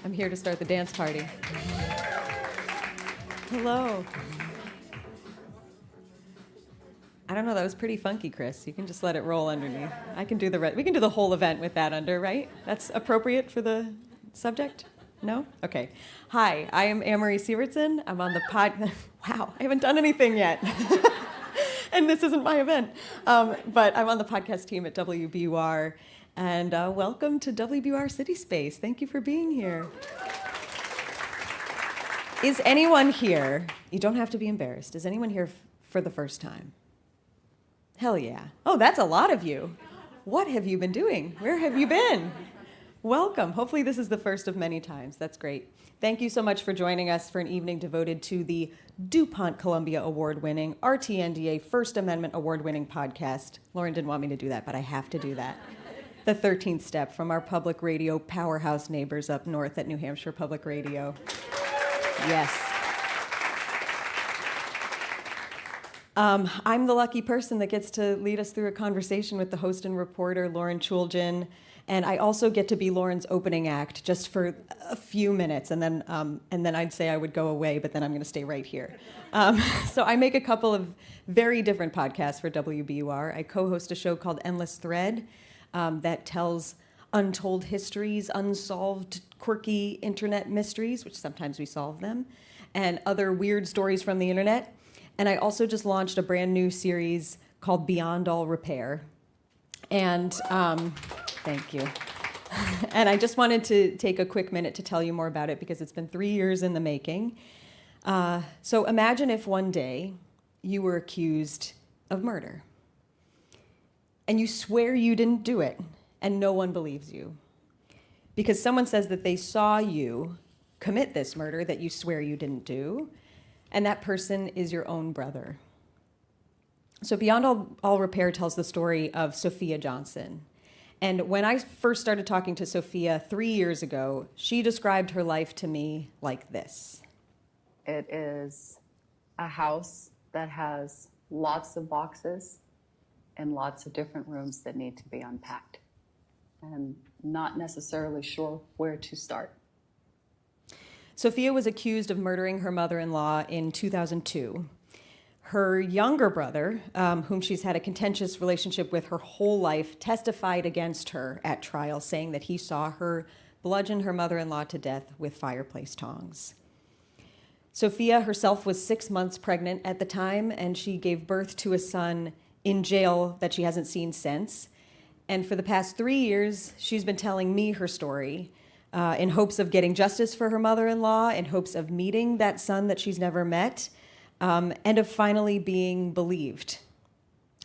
I'm here to start the dance party. Hello. I don't know, that was pretty funky, Chris. You can just let it roll underneath. I can do we can do the whole event with that under, right? That's appropriate for the subject? No? Okay. Hi, I am Amory Sivertson. I'm on the Wow, I haven't done anything yet. And this isn't my event. But I'm on the podcast team at WBUR. And welcome to WBUR CitySpace. Thank you for being here. Is anyone here, you don't have to be embarrassed, is anyone here for the first time? Hell yeah. Oh, that's a lot of you. What have you been doing? Where have you been? Welcome. Hopefully this is the first of many times. That's great. Thank you so much for joining us for an evening devoted to the DuPont Columbia Award-winning, RTNDA First Amendment Award-winning podcast. Lauren didn't want me to do that, but I have to do that. The 13th step from our public radio powerhouse neighbors up north at New Hampshire Public Radio. Yes. I'm the lucky person that gets to lead us through a conversation with the host and reporter, Lauren Chooljian, and I also get to be Lauren's opening act just for a few minutes, and then I'd say I would go away, but then I'm going to stay right here. So I make a couple of very different podcasts for WBUR. I co-host a show called Endless Thread that tells untold histories, unsolved, quirky internet mysteries, which sometimes we solve them, and other weird stories from the internet. And I also just launched a brand new series called Beyond All Repair. And thank you. And I just wanted to take a quick minute to tell you more about it because it's been 3 years in the making. So imagine if one day you were accused of murder. And you swear you didn't do it, and no one believes you. Because someone says that they saw you commit this murder that you swear you didn't do, and that person is your own brother. So Beyond All Repair tells the story of Sophia Johnson. And when I first started talking to Sophia 3 years ago, she described her life to me like this. It is a house that has lots of boxes and lots of different rooms that need to be unpacked. And not necessarily sure where to start. Sophia was accused of murdering her mother-in-law in 2002. Her younger brother, whom she's had a contentious relationship with her whole life, testified against her at trial, saying that he saw her bludgeon her mother-in-law to death with fireplace tongs. Sophia herself was 6 months pregnant at the time, and she gave birth to a son in jail that she hasn't seen since. And for the past 3 years, she's been telling me her story in hopes of getting justice for her mother-in-law, in hopes of meeting that son that she's never met, and of finally being believed.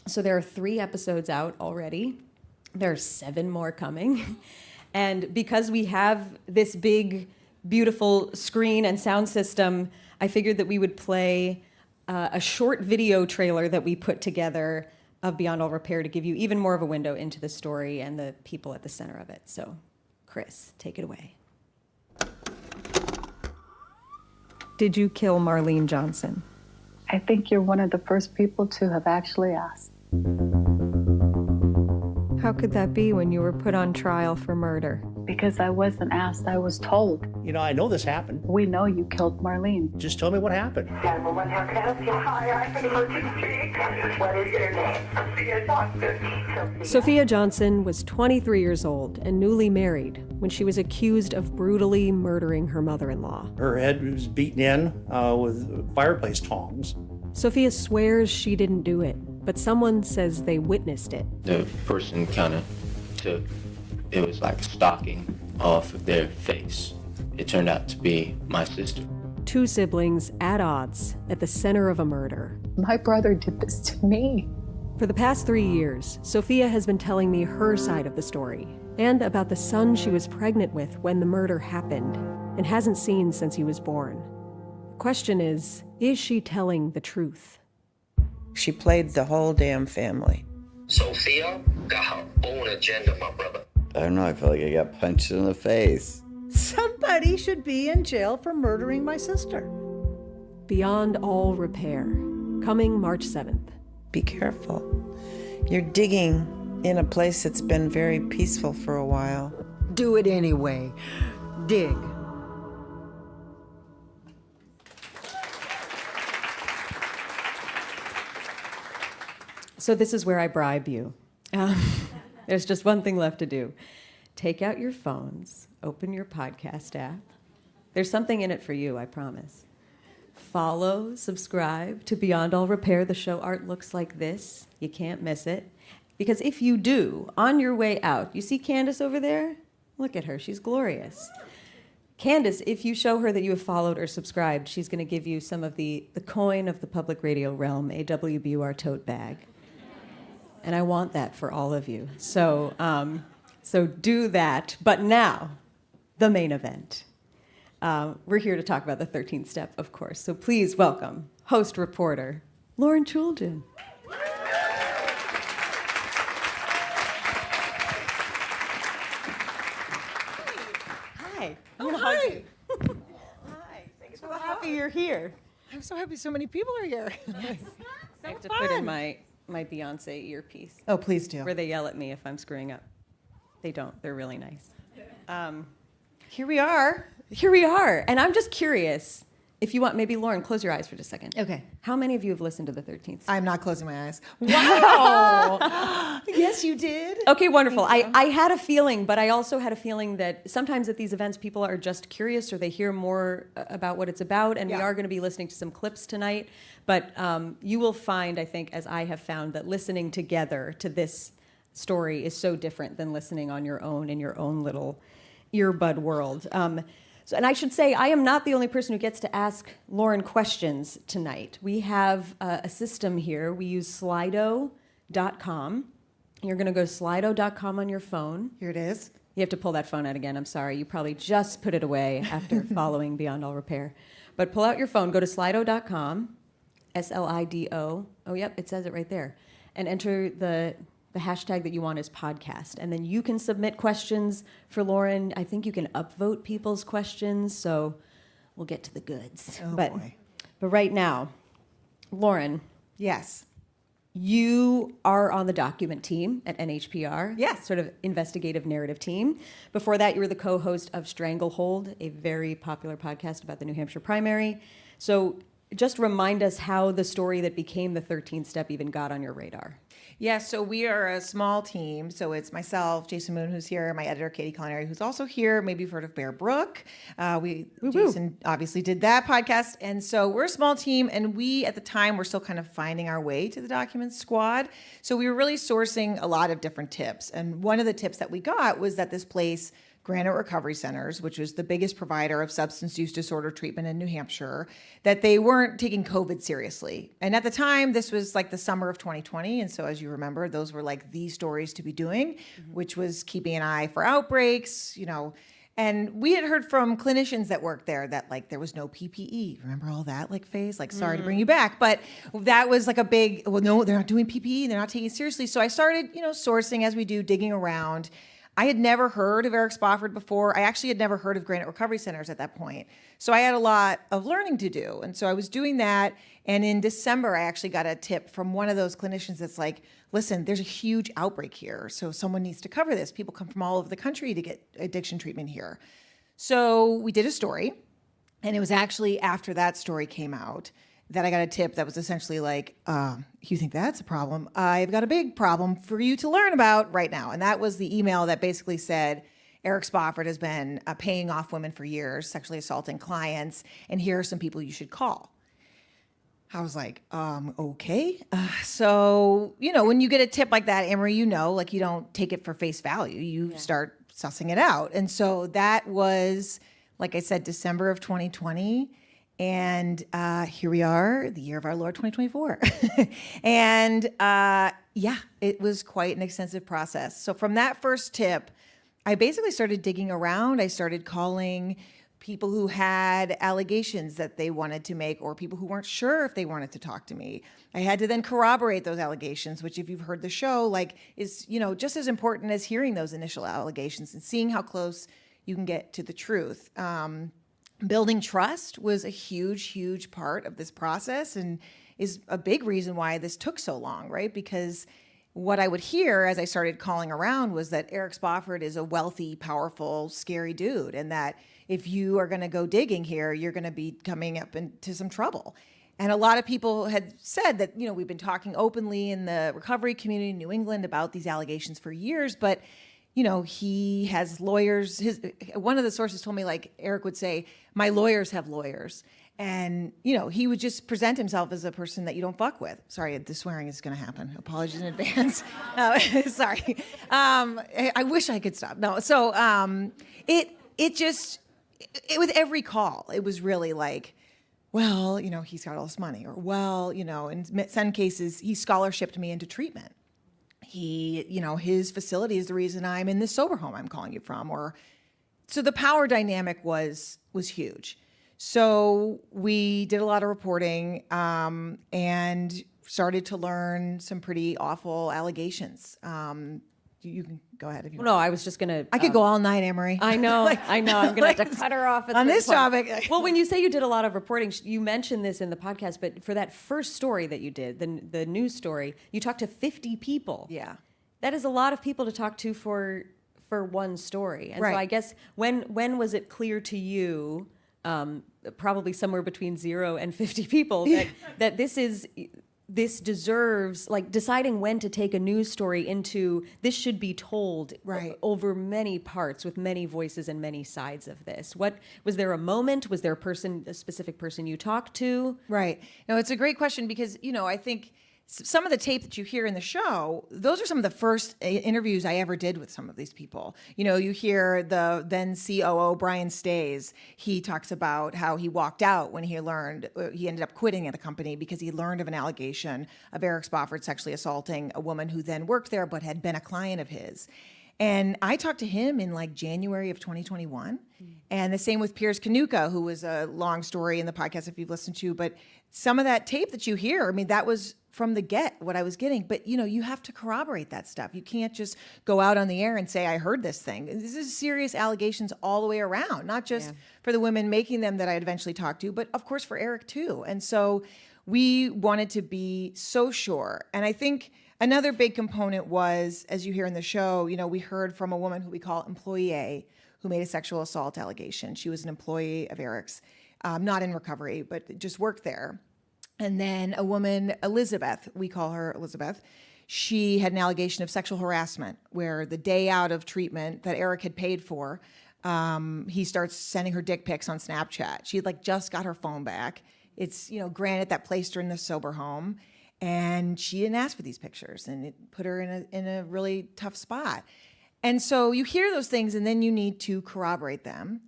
So there are 3 episodes out already. There are 7 more coming. And because we have this big, beautiful screen and sound system, I figured that we would play a short video trailer that we put together of Beyond All Repair to give you even more of a window into the story and the people at the center of it. So, Chris, take it away. Did you kill Marlene Johnson? I think you're one of the first people to have actually asked. How could that be when you were put on trial for murder? Because I wasn't asked, I was told. You know, I know this happened. We know you killed Marlene. Just tell me what happened. 911, how can I help you? Hi, I have an emergency. What is your name? Sophia Johnson. Sophia Johnson was 23 years old and newly married when she was accused of brutally murdering her mother-in-law. Her head was beaten in with fireplace tongs. Sophia swears she didn't do it, but someone says they witnessed it. The person kind of took, it was like stalking off of their face. It turned out to be my sister. 2 siblings at odds at the center of a murder. My brother did this to me. For the past 3 years, Sophia has been telling me her side of the story and about the son she was pregnant with when the murder happened and hasn't seen since he was born. The question is she telling the truth? She played the whole damn family. Sophia got her own agenda, my brother. I don't know, I feel like I got punched in the face. Somebody should be in jail for murdering my sister. Beyond All Repair, coming March 7th. Be careful. You're digging in a place that's been very peaceful for a while. Do it anyway. Dig. So this is where I bribe you. There's just one thing left to do. Take out your phones, open your podcast app. There's something in it for you, I promise. Follow, subscribe to Beyond All Repair. The show art looks like this. You can't miss it. Because if you do, on your way out, you see Candace over there? Look at her, she's glorious. Candace, if you show her that you have followed or subscribed, she's going to give you some of the coin of the public radio realm, a WBUR tote bag. And I want that for all of you. So do that. But now, the main event. We're here to talk about the 13th step, of course. So please welcome host reporter Lauren Chooljian. Hi. I'm gonna hug you. Hi. Thanks for So the happy hug. you're here. I'm so happy so many people are here. I have to put in my Beyonce earpiece Oh, please do. where they yell at me if I'm screwing up. They don't. They're really nice. Here we are. Here we are. And I'm just curious, if you want, maybe Lauren, close your eyes for just a second. Okay. How many of you have listened to the 13th? I'm not closing my eyes. Wow. Yes, you did. Okay, wonderful. I had a feeling, but I also had a feeling that sometimes at these events, people are just curious or they hear more about what it's about, and we Yeah. are going to be listening to some clips tonight. But you will find, I think, as I have found, that listening together to this story is so different than listening on your own in your own little earbud world. And I should say, I am not the only person who gets to ask Lauren questions tonight. We have a system here. We use Slido.com. You're going to go to Slido.com on your phone. Here it is. You have to pull that phone out again. I'm sorry. You probably just put it away after following Beyond All Repair. But pull out your phone, go to Slido.com, Slido. Oh, yep, it says it right there. And enter the hashtag that you want is podcast. And then you can submit questions for Lauren. I think you can upvote people's questions, so we'll get to the goods. Oh, but, boy. But right now, Lauren, Yes. you are on the document team at NHPR. Yes. Sort of investigative narrative team. Before that, you were the co-host of Stranglehold, a very popular podcast about the New Hampshire primary. So just remind us how the story that became the 13th step even got on your radar. Yeah, so we are a small team. So it's myself, Jason Moon, who's here, my editor, Katie Culinary, who's also here. Maybe you've heard of Bear Brook. Jason obviously did that podcast. And so we're a small team. And we, at the time, were still kind of finding our way to the Documents Squad. So we were really sourcing a lot of different tips. And one of the tips that we got was that this place, Granite Recovery Centers, which was the biggest provider of substance use disorder treatment in New Hampshire, that they weren't taking COVID seriously. And at the time, this was like the summer of 2020. And so as you remember, those were like the stories to be doing, which was keeping an eye for outbreaks, and we had heard from clinicians that worked there that like there was no PPE. Remember all that like phase? Like, sorry to bring you back, but that was like a big, well, no, they're not doing PPE. They're not taking it seriously. So I started, sourcing as we do, digging around. I had never heard of Eric Spofford before. I actually had never heard of Granite Recovery Centers at that point. So I had a lot of learning to do. And so I was doing that. And in December, I actually got a tip from one of those clinicians that's like, listen, there's a huge outbreak here. So someone needs to cover this. People come from all over the country to get addiction treatment here. So we did a story. And it was actually after that story came out that I got a tip that was essentially like, you think that's a problem? I've got a big problem for you to learn about right now. And that was the email that basically said, Eric Spofford has been paying off women for years, sexually assaulting clients, and here are some people you should call. I was like, okay. So, when you get a tip like that, Amory, like you don't take it for face value. You start sussing it out. And so that was, like I said, December of 2020. And here we are, the year of our Lord 2024. And it was quite an extensive process. So from that first tip, I basically started digging around. I started calling people who had allegations that they wanted to make or people who weren't sure if they wanted to talk to me. I had to then corroborate those allegations, which if you've heard the show, is, just as important as hearing those initial allegations and seeing how close you can get to the truth. Building trust was a huge, huge part of this process and is a big reason why this took so long, right? Because what I would hear as I started calling around was that Eric Spofford is a wealthy, powerful, scary dude, and that if you are going to go digging here, you're going to be coming up into some trouble. And a lot of people had said that, we've been talking openly in the recovery community in New England about these allegations for years, but he has lawyers. One of the sources told me, like, Eric would say, my lawyers have lawyers. And, he would just present himself as a person that you don't fuck with. Sorry, the swearing is going to happen. Apologies in advance. Sorry. I wish I could stop. No. So with every call, it was really like, well, he's got all this money, or, well, in some cases, he scholarshiped me into treatment. He, his facility is the reason I'm in this sober home I'm calling you from. So the power dynamic was huge. So we did a lot of reporting and started to learn some pretty awful allegations. You can go ahead if you want. No, I was just going to... I could go all night, Amory. I know. I'm going to have to cut her off on this topic. Well, when you say you did a lot of reporting, you mentioned this in the podcast, but for that first story that you did, the news story, you talked to 50 people. Yeah. That is a lot of people to talk to for one story. And right. So I guess when was it clear to you, probably somewhere between 0 and 50 people, that this deserves, like, deciding when to take a news story into this should be told over many parts with many voices and many sides of this? What was there a moment? Was there a specific person you talked to? Right. No, it's a great question because, I think some of the tape that you hear in the show, those are some of the first interviews I ever did with some of these people. You hear the then COO, Brian Stays. He talks about how he walked out when he ended up quitting at the company because he learned of an allegation of Eric Spofford sexually assaulting a woman who then worked there but had been a client of his. And I talked to him in like January of 2021. And the same with Piers Kanuka, who was a long story in the podcast if you've listened to. But some of that tape that you hear, that was from the what I was getting. But, you have to corroborate that stuff. You can't just go out on the air and say, I heard this thing. This is serious allegations all the way around, not just for the women making them that I eventually talked to, but of course for Eric too. And so we wanted to be so sure. And I think another big component was, as you hear in the show, we heard from a woman who we call Employee A, who made a sexual assault allegation. She was an employee of Eric's, not in recovery, but just worked there. And then a woman, Elizabeth, we call her Elizabeth, she had an allegation of sexual harassment where the day out of treatment that Eric had paid for, he starts sending her dick pics on Snapchat. She had just got her phone back. It's, granted that placed her in the sober home. And she didn't ask for these pictures, and it put her in a really tough spot. And so you hear those things, and then you need to corroborate them.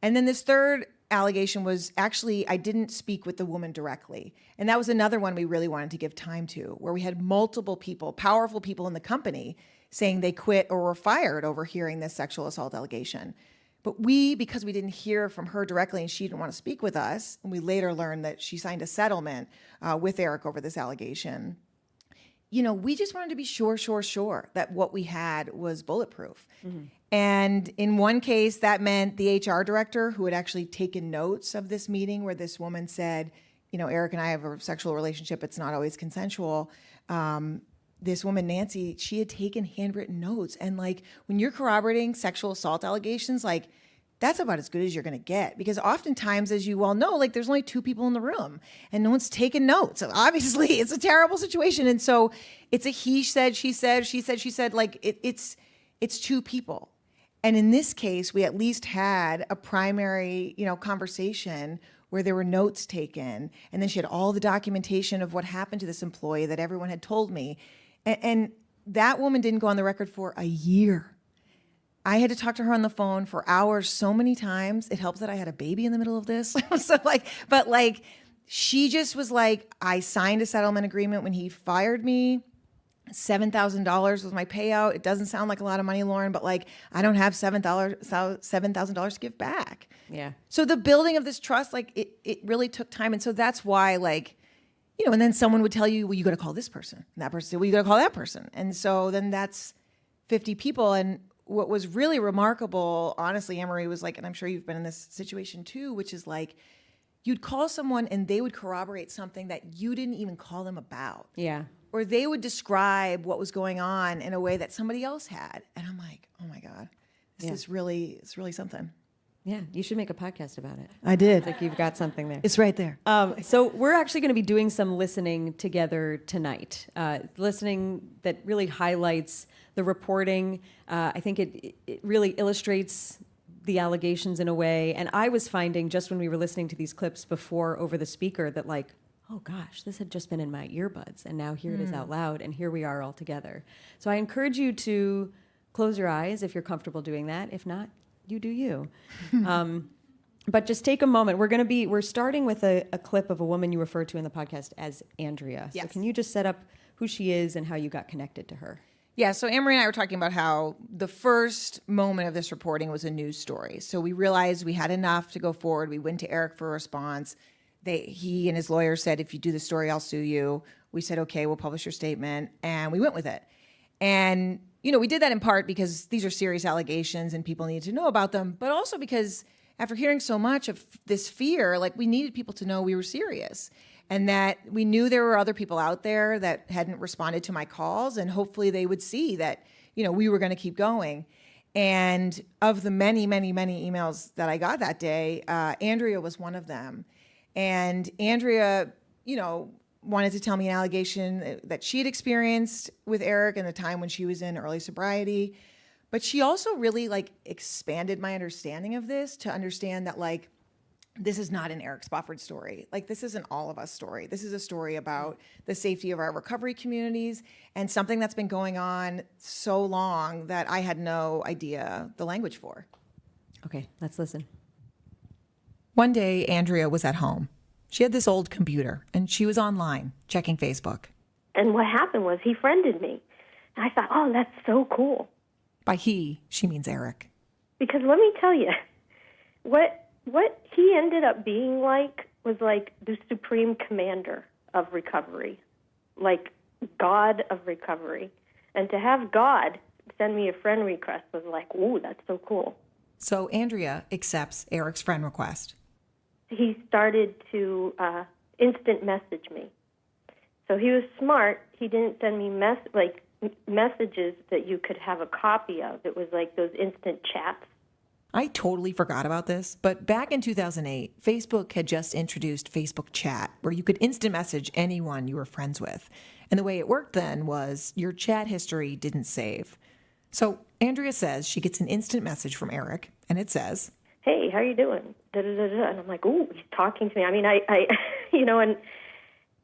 And then this third allegation was actually, I didn't speak with the woman directly. And that was another one we really wanted to give time to, where we had multiple people, powerful people in the company, saying they quit or were fired over hearing this sexual assault allegation. But because we didn't hear from her directly and she didn't want to speak with us, and we later learned that she signed a settlement with Eric over this allegation, we just wanted to be sure that what we had was bulletproof. Mm-hmm. And in one case, that meant the HR director, who had actually taken notes of this meeting where this woman said, Eric and I have a sexual relationship, it's not always consensual. This woman, Nancy, she had taken handwritten notes. And when you're corroborating sexual assault allegations, that's about as good as you're going to get. Because oftentimes, as you well know, there's only 2 people in the room and no one's taken notes. So obviously, it's a terrible situation. And so it's a he said, she said, she said, she said, it's 2 people. And in this case, we at least had a primary, conversation where there were notes taken. And then she had all the documentation of what happened to this employee that everyone had told me. And that woman didn't go on the record for a year. I had to talk to her on the phone for hours so many times. It helps that I had a baby in the middle of this. She just was I signed a settlement agreement when he fired me. $7,000 was my payout. It doesn't sound like a lot of money, Lauren, but I don't have $7,000 to give back. Yeah. So the building of this trust, it really took time. And so that's why, and then someone would tell you, well, you got to call this person. And that person said, well, you got to call that person. And so then that's 50 people. And what was really remarkable, honestly, Amory, was and I'm sure you've been in this situation too, which is you'd call someone and they would corroborate something that you didn't even call them about. Yeah. Or they would describe what was going on in a way that somebody else had. And I'm like, oh my God, it's really something. Yeah, you should make a podcast about it. I did. It's like you've got something there. It's right there. So we're actually going to be doing some listening together tonight. Listening that really highlights the reporting. I think it really illustrates the allegations in a way. And I was finding just when we were listening to these clips before over the speaker that like, oh gosh, this had just been in my earbuds and now here it is out loud and here we are all together. So I encourage you to close your eyes if you're comfortable doing that. If not, you do you. But just take a moment. We're starting with a clip of a woman you referred to in the podcast as Andrea. Yes. So can you just set up who she is and how you got connected to her? Yeah, so Amory and I were talking about how the first moment of this reporting was a news story. So we realized we had enough to go forward. We went to Eric for a response. He and his lawyer said, if you do the story, I'll sue you. We said, okay, we'll publish your statement. And we went with it. And, we did that in part because these are serious allegations and people need to know about them, but also because after hearing so much of this fear, like we needed people to know we were serious. And that we knew there were other people out there that hadn't responded to my calls, and hopefully they would see that, we were going to keep going. And of the many, many, many emails that I got that day, Andrea was one of them. And Andrea, wanted to tell me an allegation that she had experienced with Eric in the time when she was in early sobriety. But she also really expanded my understanding of this to understand that this is not an Eric Spofford story. This isn't all of us story. This is a story about the safety of our recovery communities and something that's been going on so long that I had no idea the language for. Okay, let's listen. One day, Andrea was at home. She had this old computer and she was online checking Facebook. And what happened was he friended me. And I thought, oh, that's so cool. By he, she means Eric. Because let me tell you, what he ended up being was the supreme commander of recovery, God of recovery. And to have God send me a friend request was ooh, that's so cool. So Andrea accepts Eric's friend request. He started to instant message me. So he was smart. He didn't send me messages that you could have a copy of. It was those instant chats. I totally forgot about this, but back in 2008, Facebook had just introduced Facebook Chat, where you could instant message anyone you were friends with. And the way it worked then was your chat history didn't save. So Andrea says she gets an instant message from Eric, and it says, hey, how you doing? Da-da-da-da. And I'm like, ooh, he's talking to me. I mean, I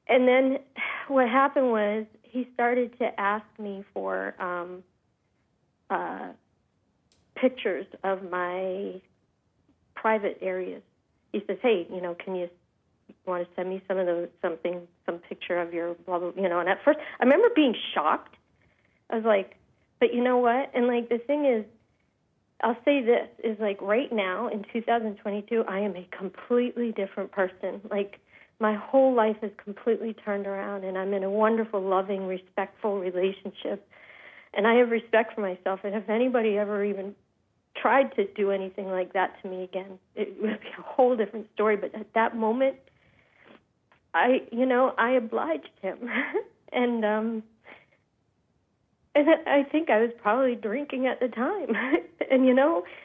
and then what happened was he started to ask me for pictures of my private areas. He says, hey, can you want to send me some picture of your blah, blah, and at first I remember being shocked. I was like, but you know what? And the thing is, I'll say this, is right now in 2022, I am a completely different person. My whole life is completely turned around and I'm in a wonderful, loving, respectful relationship. And I have respect for myself. And if anybody ever even tried to do anything like that to me again, it would be a whole different story. But at that moment, I obliged him. And I think I was probably drinking at the time. And,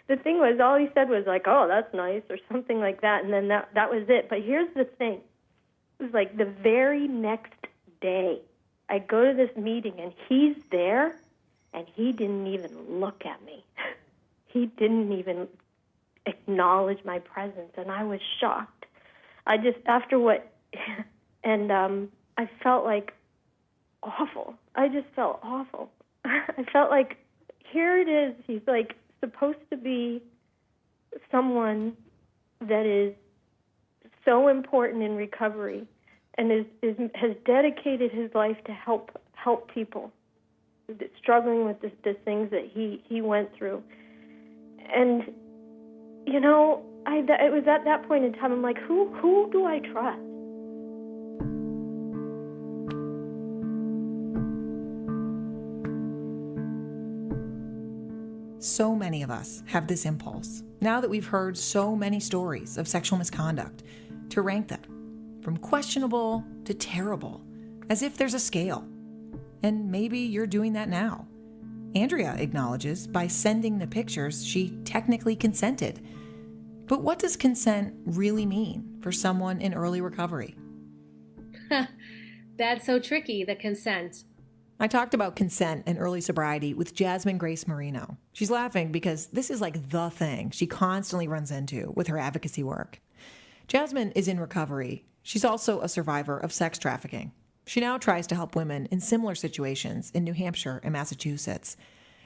the thing was, all he said was oh, that's nice or something like that. And then that was it. But here's the thing. It was the very next day, I go to this meeting and he's there and he didn't even look at me. He didn't even acknowledge my presence. And I was shocked. And I felt awful. I just felt awful. I felt here it is. He's supposed to be someone that is so important in recovery and has dedicated his life to help people struggling with the things that he went through. And it was at that point in time I'm like, who do I trust? So many of us have this impulse, now that we've heard so many stories of sexual misconduct, to rank them from questionable to terrible, as if there's a scale. And maybe you're doing that now. Andrea acknowledges by sending the pictures she technically consented. But what does consent really mean for someone in early recovery? That's so tricky, the consent. I talked about consent and early sobriety with Jasmine Grace Marino. She's laughing because this is like the thing she constantly runs into with her advocacy work. Jasmine is in recovery. She's also a survivor of sex trafficking. She now tries to help women in similar situations in New Hampshire and Massachusetts.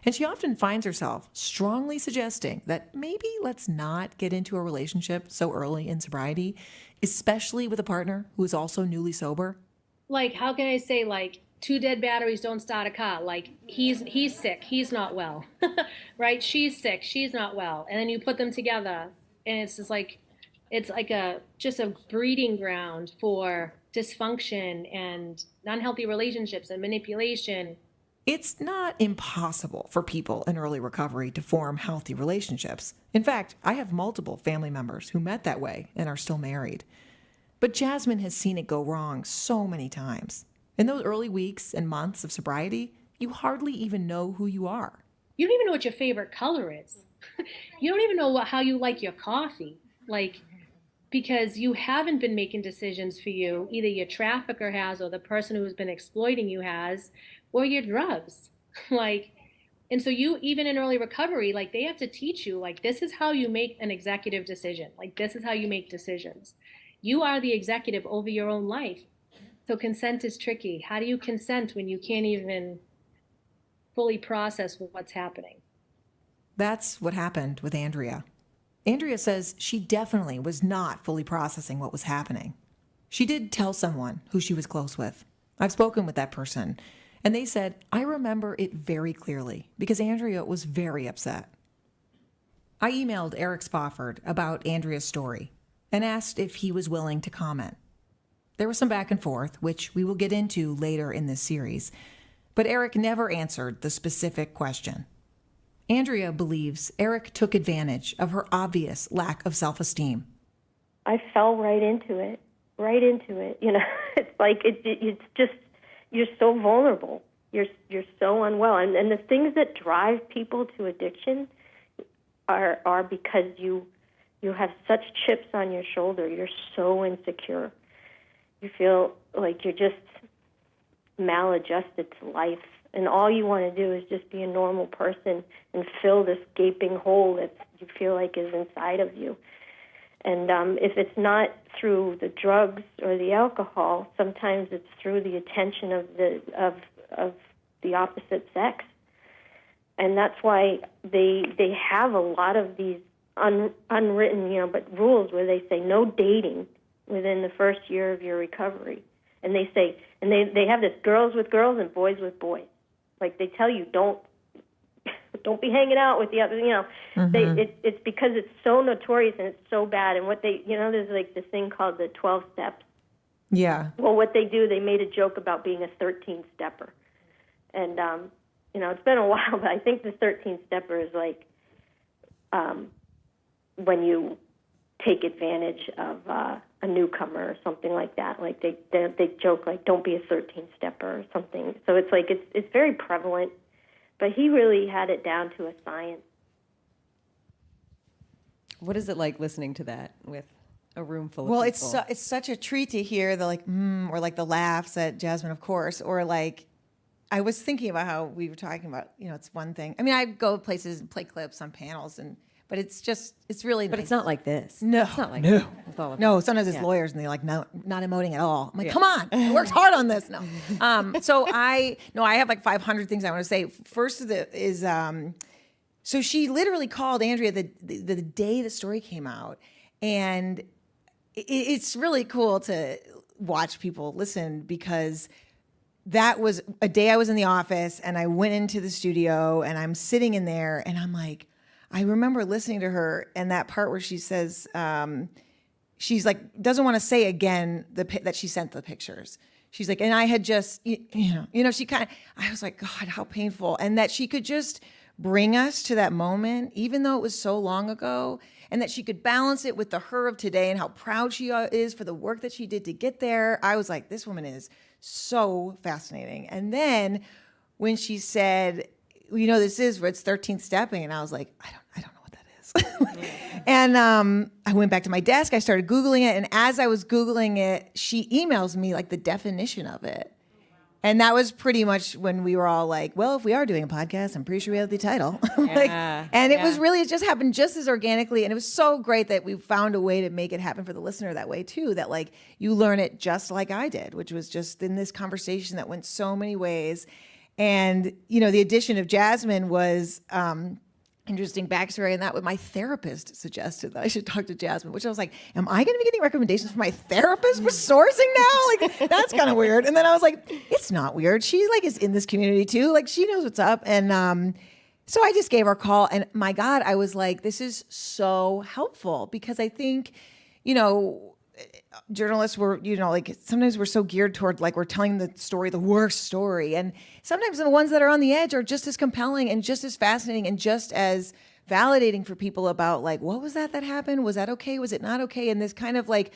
And she often finds herself strongly suggesting that maybe let's not get into a relationship so early in sobriety, especially with a partner who is also newly sober. Like, how can I say, like, two dead batteries don't start a car? Like, he's sick, he's not well, right? She's sick, she's not well. And then you put them together, and it's just like, it's like just a breeding ground for dysfunction and unhealthy relationships and manipulation. It's not impossible for people in early recovery to form healthy relationships. In fact, I have multiple family members who met that way and are still married. But Jasmine has seen it go wrong so many times. In those early weeks and months of sobriety, you hardly even know who you are. You don't even know what your favorite color is. You don't even know how you like your coffee. Like, because you haven't been making decisions for you. Either your trafficker has, or the person who's been exploiting you has, or your drugs. Like, and so you, even in early recovery, like, they have to teach you, like, this is how you make an executive decision. Like, this is how you make decisions. You are the executive over your own life. So consent is tricky. How do you consent when you can't even fully process what's happening? That's what happened with Andrea. Andrea says she definitely was not fully processing what was happening. She did tell someone who she was close with. I've spoken with that person, and they said, I remember it very clearly because Andrea was very upset. I emailed Eric Spofford about Andrea's story and asked if he was willing to comment. There was some back and forth, which we will get into later in this series, but Eric never answered the specific question. Andrea believes Eric took advantage of her obvious lack of self-esteem. I fell right into it. You know, it's like it's just, you're so vulnerable. You're so unwell, and the things that drive people to addiction are because you have such chips on your shoulder. You're so insecure. You feel like you're just maladjusted to life, and all you want to do is just be a normal person and fill this gaping hole that you feel like is inside of you. And if it's not through the drugs or the alcohol, sometimes it's through the attention of the opposite sex. And that's why they have a lot of these unwritten, but rules where they say no dating within the first year of your recovery. And they say, and they have this girls with girls and boys with boys. Like, they tell you don't be hanging out with the other, Mm-hmm. It's because it's so notorious and it's so bad. And what they, there's like this thing called the 12 steps. Yeah. Well, what they do, they made a joke about being a 13-stepper. And, it's been a while, but I think the 13-stepper is like when you take advantage of a newcomer or something like that. Like they joke like, don't be a 13-stepper or something. So it's like it's very prevalent, but he really had it down to a science. What is it like listening to that with a room full of Well, people? it's such a treat to hear the or like the laughs at Jasmine, of course, or like I was thinking about how we were talking about, it's one thing. I mean, I go places and play clips on panels, but it's really But nice. it's not like this. No, It's not like this with all of no. it. Sometimes it's Yeah. lawyers and they're like, no, not emoting at all. I'm like, come on, I worked hard on this. No. I have like 500 things I want to say. First is so she literally called Andrea the day the story came out, and it's really cool to watch people listen because that was a day I was in the office and I went into the studio and I'm sitting in there and I'm like, I remember listening to her and that part where she says, she's like, doesn't want to say again that she sent the pictures. She's like, and I had just, I was like, God, how painful. And that she could just bring us to that moment, even though it was so long ago, and that she could balance it with the her of today and how proud she is for the work that she did to get there. I was like, this woman is so fascinating. And then when she said, this is where it's 13th stepping, and I was like, I don't know what that is. this? And I went back to my desk. I started Googling it. And as I was Googling it, she emails me like the definition of it. And that was pretty much when we were all like, well, if we are doing a podcast, I'm pretty sure we have the title. It was really, it just happened just as organically. And it was so great that we found a way to make it happen for the listener that way too, that like you learn it just like I did, which was just in this conversation that went so many ways. And, you know, the addition of Jasmine was interesting backstory, and that what my therapist suggested that I should talk to Jasmine, which I was like, am I going to be getting recommendations from my therapist for sourcing now? Like, that's kind of weird. And then I was like, it's not weird. She like is in this community too. Like she knows what's up. And so I just gave her a call, and my God, I was like, this is so helpful because I think, you know, journalists were, you know, like sometimes we're so geared toward like we're telling the story, the worst story. And sometimes the ones that are on the edge are just as compelling and just as fascinating and just as validating for people about like, what was that happened? Was that okay? Was it not okay? And this kind of like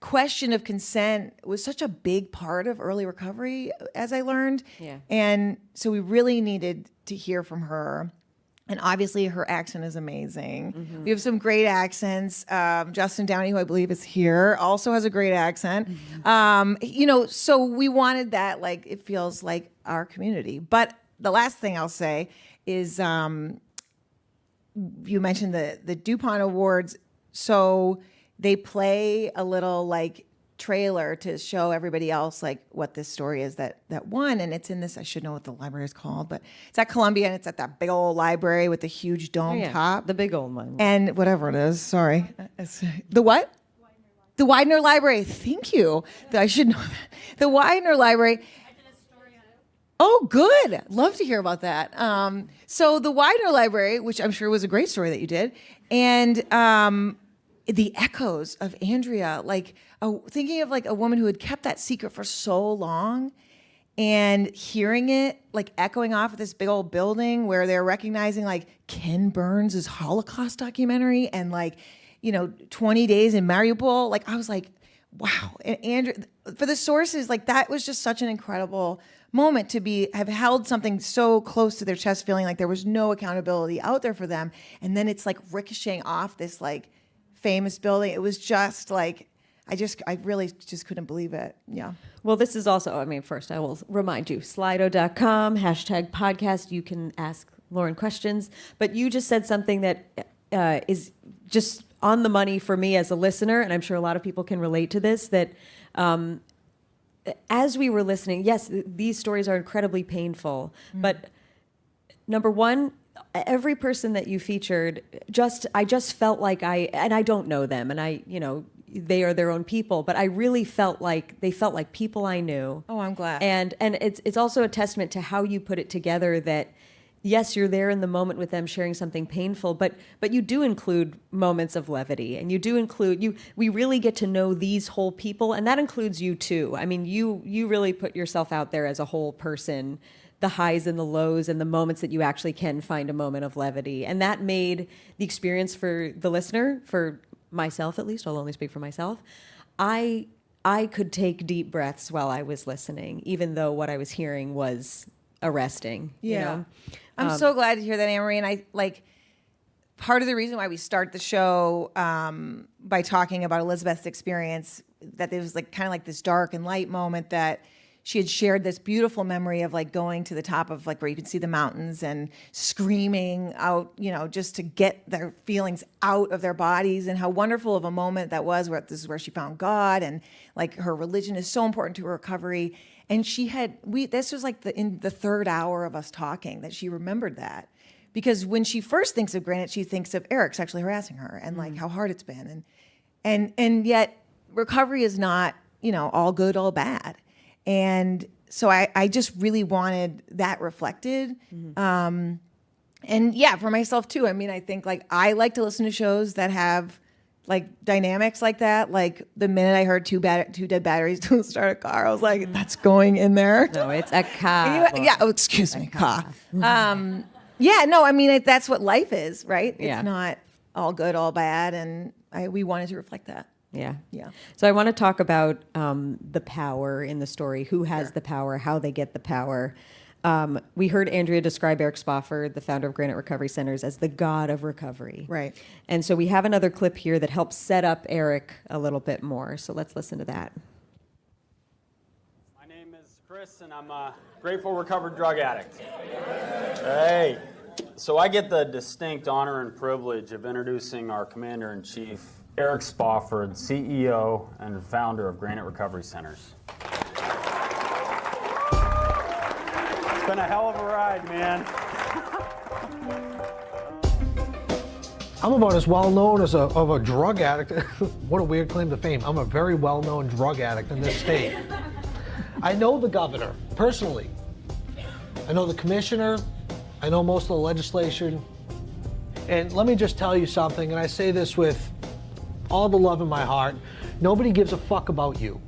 question of consent was such a big part of early recovery, as I learned. Yeah. And so we really needed to hear from her. And obviously her accent is amazing. Mm-hmm. We have some great accents. Justin Downey, who I believe is here, also has a great accent. Mm-hmm. You know, so we wanted that, like, it feels like our community. But the last thing I'll say is you mentioned the DuPont Awards. So they play a little, like, trailer to show everybody else like what this story is that won, and it's in this, I should know what the library is called, but it's at Columbia, and it's at that big old library with the huge dome top, the big old one, and whatever it is. Sorry, the what? The Widener Library. Thank you. I should know that. The Widener Library. Oh, good. Love to hear about that. So the Widener Library, which I'm sure was a great story that you did, and the echoes of Andrea, like thinking of like a woman who had kept that secret for so long and hearing it like echoing off of this big old building where they're recognizing like Ken Burns' Holocaust documentary and like, you know, 20 Days in Mariupol. Like I was like, wow. And Andrea, for the sources, like that was just such an incredible moment to have held something so close to their chest, feeling like there was no accountability out there for them. And then it's like ricocheting off this like famous building. It was just like, I really just couldn't believe it. Yeah. Well, this is also, I mean, first I will remind you, slido.com, #podcast. You can ask Lauren questions, but you just said something that is just on the money for me as a listener, and I'm sure a lot of people can relate to this, that as we were listening, yes, these stories are incredibly painful, but number one, every person that you featured, I just felt like and I don't know them, and you know, they are their own people, but I really felt like they felt like people I knew. Oh, I'm glad. And it's also a testament to how you put it together that, yes, you're there in the moment with them sharing something painful, but you do include moments of levity, and you do include, we really get to know these whole people, and that includes you too. I mean, you really put yourself out there as a whole person, the highs and the lows and the moments that you actually can find a moment of levity. And that made the experience for the listener, for myself at least, I'll only speak for myself, I could take deep breaths while I was listening, even though what I was hearing was arresting. Yeah. You know? I'm so glad to hear that, Amory. And I like part of the reason why we start the show by talking about Elizabeth's experience, that it was like kind of like this dark and light moment that she had shared this beautiful memory of like going to the top of like where you can see the mountains and screaming out, you know, just to get their feelings out of their bodies, and how wonderful of a moment that was, where this is where she found God, and like her religion is so important to her recovery. And this was like in the third hour of us talking that she remembered that, because when she first thinks of Granite, she thinks of Eric sexually harassing her and like how hard it's been. And yet recovery is not, you know, all good, all bad. And so I just really wanted that reflected. And yeah, for myself too. I mean, I think like I like to listen to shows that have like dynamics like that. Like the minute I heard two dead batteries don't start a car, I was like, that's going in there. No, it's a car. Yeah. Oh, excuse me, car. Yeah. No, I mean, that's what life is, right? Yeah. It's not all good, all bad. And we wanted to reflect that. Yeah. Yeah. So I want to talk about the power in the story, who has the power, how they get the power. we heard Andrea describe Eric Spofford, the founder of Granite Recovery Centers, as the god of recovery. Right. And so we have another clip here that helps set up Eric a little bit more. So let's listen to that. My name is Chris, and I'm a grateful recovered drug addict. Hey, so I get the distinct honor and privilege of introducing our Commander-in-Chief, Eric Spofford, CEO and founder of Granite Recovery Centers. It's been a hell of a ride, man. I'm about as well known as of a drug addict. What a weird claim to fame. I'm a very well-known drug addict in this state. I know the governor personally. I know the commissioner. I know most of the legislation. And let me just tell you something, and I say this with all the love in my heart. Nobody gives a fuck about you.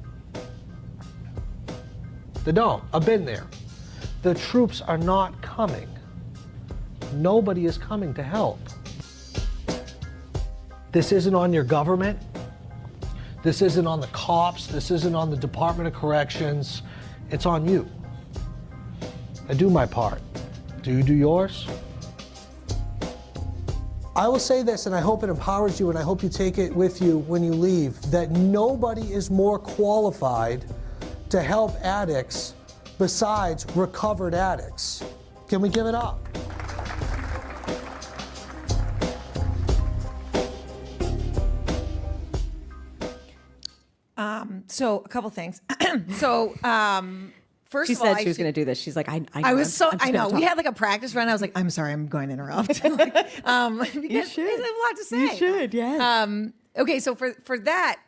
They don't. I've been there. The troops are not coming. Nobody is coming to help. This isn't on your government. This isn't on the cops. This isn't on the Department of Corrections. It's on you. I do my part. Do you do yours? I will say this, and I hope it empowers you, and I hope you take it with you when you leave, that nobody is more qualified to help addicts besides recovered addicts. Can we give it up? So a couple things. First She of all, said she was going to do this. She's like, I know. I was so, I'm just I gonna know. We talk. had like a practice run. I was like, I'm sorry, I'm going to interrupt. Because I have a lot to say. You should, yes. Okay, so for that,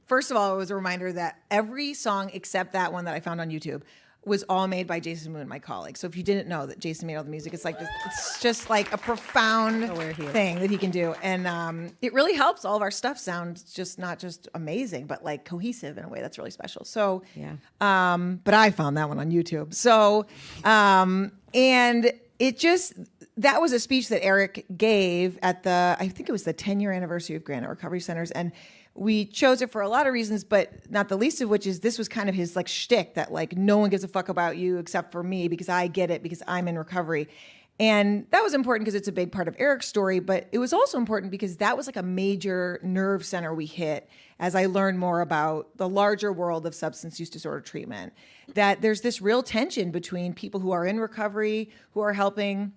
first of all, it was a reminder that every song except that one that I found on YouTube was all made by Jason Moon, my colleague. So if you didn't know that Jason made all the music, it's like this, it's just like a profound thing that he can do, and it really helps all of our stuff sound just not just amazing, but like cohesive in a way that's really special. So yeah, but I found that one on YouTube. So and it just. That was a speech that Eric gave at I think it was the 10-year anniversary of Granite Recovery Centers. And we chose it for a lot of reasons, but not the least of which is this was kind of his like shtick that like no one gives a fuck about you except for me because I get it because I'm in recovery. And that was important because it's a big part of Eric's story, but it was also important because that was like a major nerve center we hit as I learned more about the larger world of substance use disorder treatment, that there's this real tension between people who are in recovery, who are helping,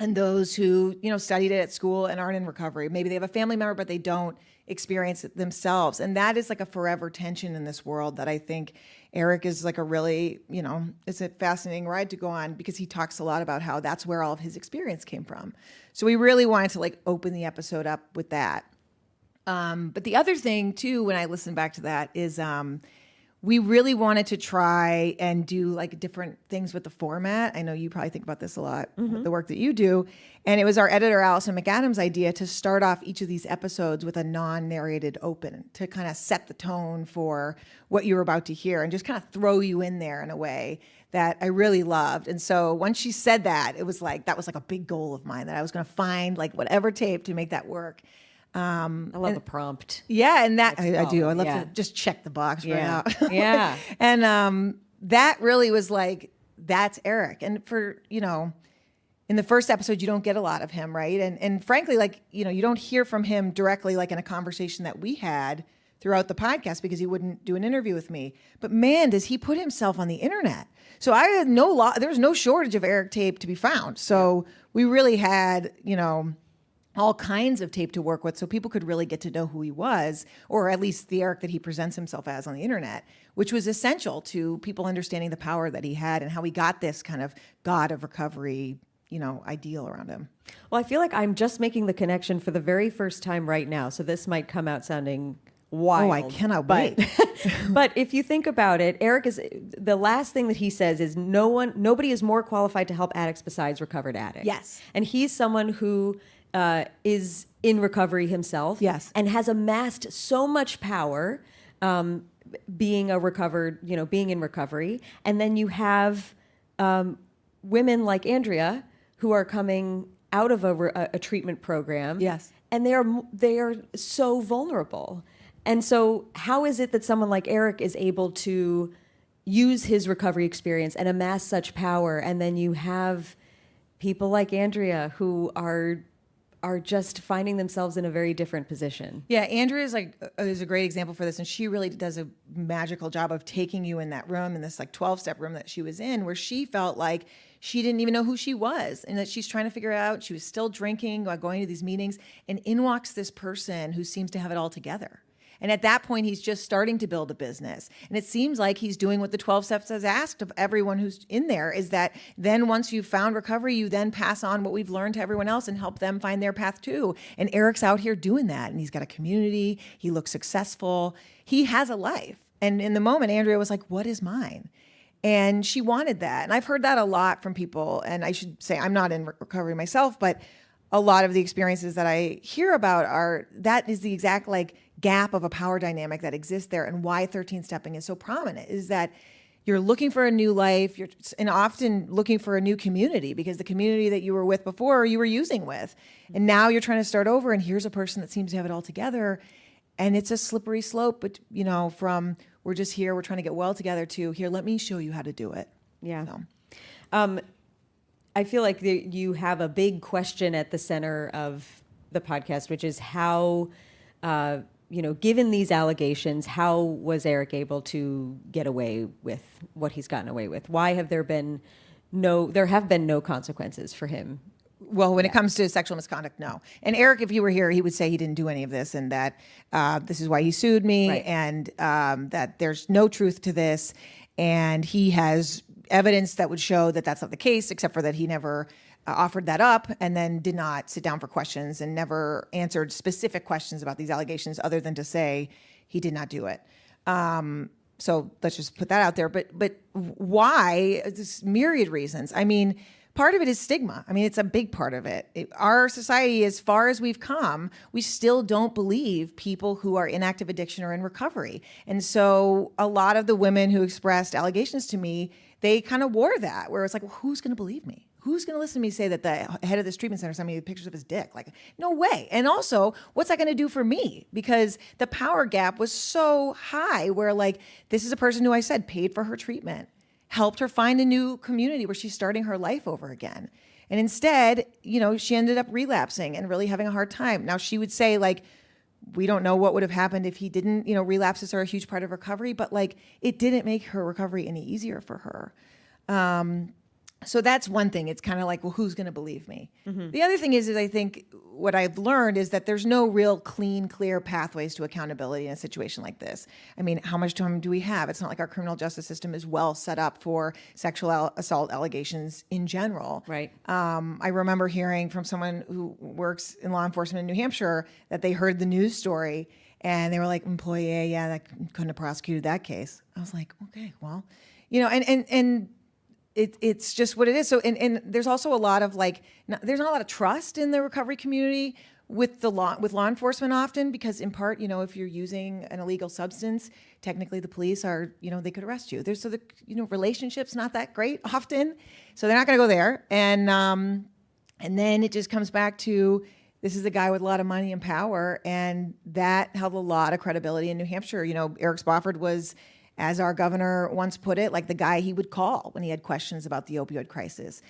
and those who, studied it at school and aren't in recovery. Maybe they have a family member, but they don't experience it themselves. And that is like a forever tension in this world that I think Eric is like a really, it's a fascinating ride to go on because he talks a lot about how that's where all of his experience came from. So we really wanted to like open the episode up with that. But the other thing too, when I listen back to that is, we really wanted to try and do like different things with the format. I know you probably think about this a lot, with the work that you do. And it was our editor, Allison McAdams' idea to start off each of these episodes with a non-narrated open to kind of set the tone for what you're about to hear and just kind of throw you in there in a way that I really loved. And so once she said that, it was like, that was like a big goal of mine that I was going to find like whatever tape to make that work. I love the prompt. Yeah, and that I do. I love yeah. to just check the box right Yeah. now. Yeah. And that really was like, that's Eric. And for, in the first episode, you don't get a lot of him, right? And frankly, like, you don't hear from him directly, like in a conversation that we had throughout the podcast because he wouldn't do an interview with me. But man, does he put himself on the internet. So I had there was no shortage of Eric tape to be found. So we really had, all kinds of tape to work with so people could really get to know who he was, or at least the Eric that he presents himself as on the internet, which was essential to people understanding the power that he had and how he got this kind of god of recovery, ideal around him. Well, I feel like I'm just making the connection for the very first time right now. So this might come out sounding wild. Oh, I cannot wait. But if you think about it, Eric is the last thing that he says is nobody is more qualified to help addicts besides recovered addicts. Yes. And he's someone who is in recovery himself. Yes. And has amassed so much power being in recovery. And then you have women like Andrea who are coming out of a treatment program. Yes. And they are so vulnerable. And so how is it that someone like Eric is able to, use his recovery experience and amass such power, and then you have people like Andrea who are just finding themselves in a very different position. Yeah, Andrea is a great example for this, and she really does a magical job of taking you in that room, in this like 12-step room that she was in, where she felt like she didn't even know who she was, and that she's trying to figure out. She was still drinking while going to these meetings, and in walks this person who seems to have it all together. And at that point, he's just starting to build a business. And it seems like he's doing what the 12 steps has asked of everyone who's in there, is that then once you've found recovery, you then pass on what we've learned to everyone else and help them find their path too. And Eric's out here doing that. And he's got a community. He looks successful. He has a life. And in the moment, Andrea was like, what is mine? And she wanted that. And I've heard that a lot from people. And I should say, I'm not in recovery myself, but a lot of the experiences that I hear about that is the exact like gap of a power dynamic that exists there, and why 13 stepping is so prominent is that you're looking for a new life, and often looking for a new community, because the community that you were with before you were using with, and now you're trying to start over, and here's a person that seems to have it all together, and it's a slippery slope, but from we're just here, we're trying to get well together, to here, let me show you how to do it. Yeah. I feel like you have a big question at the center of the podcast, which is how, given these allegations, how was Eric able to get away with what he's gotten away with? Why have there have been no consequences for him? Well, when it comes to sexual misconduct, no. And Eric, if he were here, he would say he didn't do any of this, and that this is why he sued me, right. And that there's no truth to this. And he has evidence that would show that that's not the case, except for that he never offered that up, and then did not sit down for questions, and never answered specific questions about these allegations, other than to say he did not do it. So let's just put that out there. But why? There's myriad reasons. I mean, part of it is stigma. I mean, it's a big part of it. Our society, as far as we've come, we still don't believe people who are in active addiction are in recovery. And so a lot of the women who expressed allegations to me, they kind of wore that, where it's like, well, who's going to believe me? Who's going to listen to me say that the head of this treatment center sent me pictures of his dick? Like, no way. And also, what's that going to do for me? Because the power gap was so high, where like, this is a person who I said paid for her treatment, helped her find a new community where she's starting her life over again. And instead, she ended up relapsing and really having a hard time. Now, she would say, like, we don't know what would have happened if he didn't, relapses are a huge part of recovery, but like, it didn't make her recovery any easier for her. So that's one thing. It's kind of like, well, who's going to believe me? Mm-hmm. The other thing is I think what I've learned is that there's no real clean, clear pathways to accountability in a situation like this. I mean, how much time do we have? It's not like our criminal justice system is well set up for sexual assault allegations in general. Right. I remember hearing from someone who works in law enforcement in New Hampshire that they heard the news story, and they were like, employee A, yeah, that couldn't have prosecuted that case. I was like, okay, well, and it's just what it is. So, and there's also a lot of there's not a lot of trust in the recovery community with law enforcement often, because in part, if you're using an illegal substance, technically the police are, they could arrest you. There's relationships not that great often, so they're not going to go there. And then it just comes back to, this is a guy with a lot of money and power, and that held a lot of credibility in New Hampshire. Eric Spofford was, as our governor once put it, like the guy he would call when he had questions about the opioid crisis.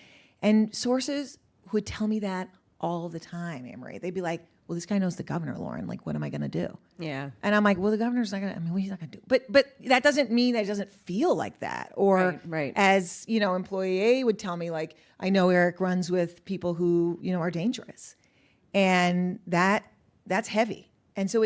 And sources would tell me that all the time, Amory. They'd be like, well, this guy knows the governor, Lauren. Like, what am I going to do? Yeah. And I'm like, well, the governor's not going to, what he's not going to do. But that doesn't mean that it doesn't feel like that. Or right. As, employee A would tell me, like, I know Eric runs with people who, are dangerous. And that's heavy. And so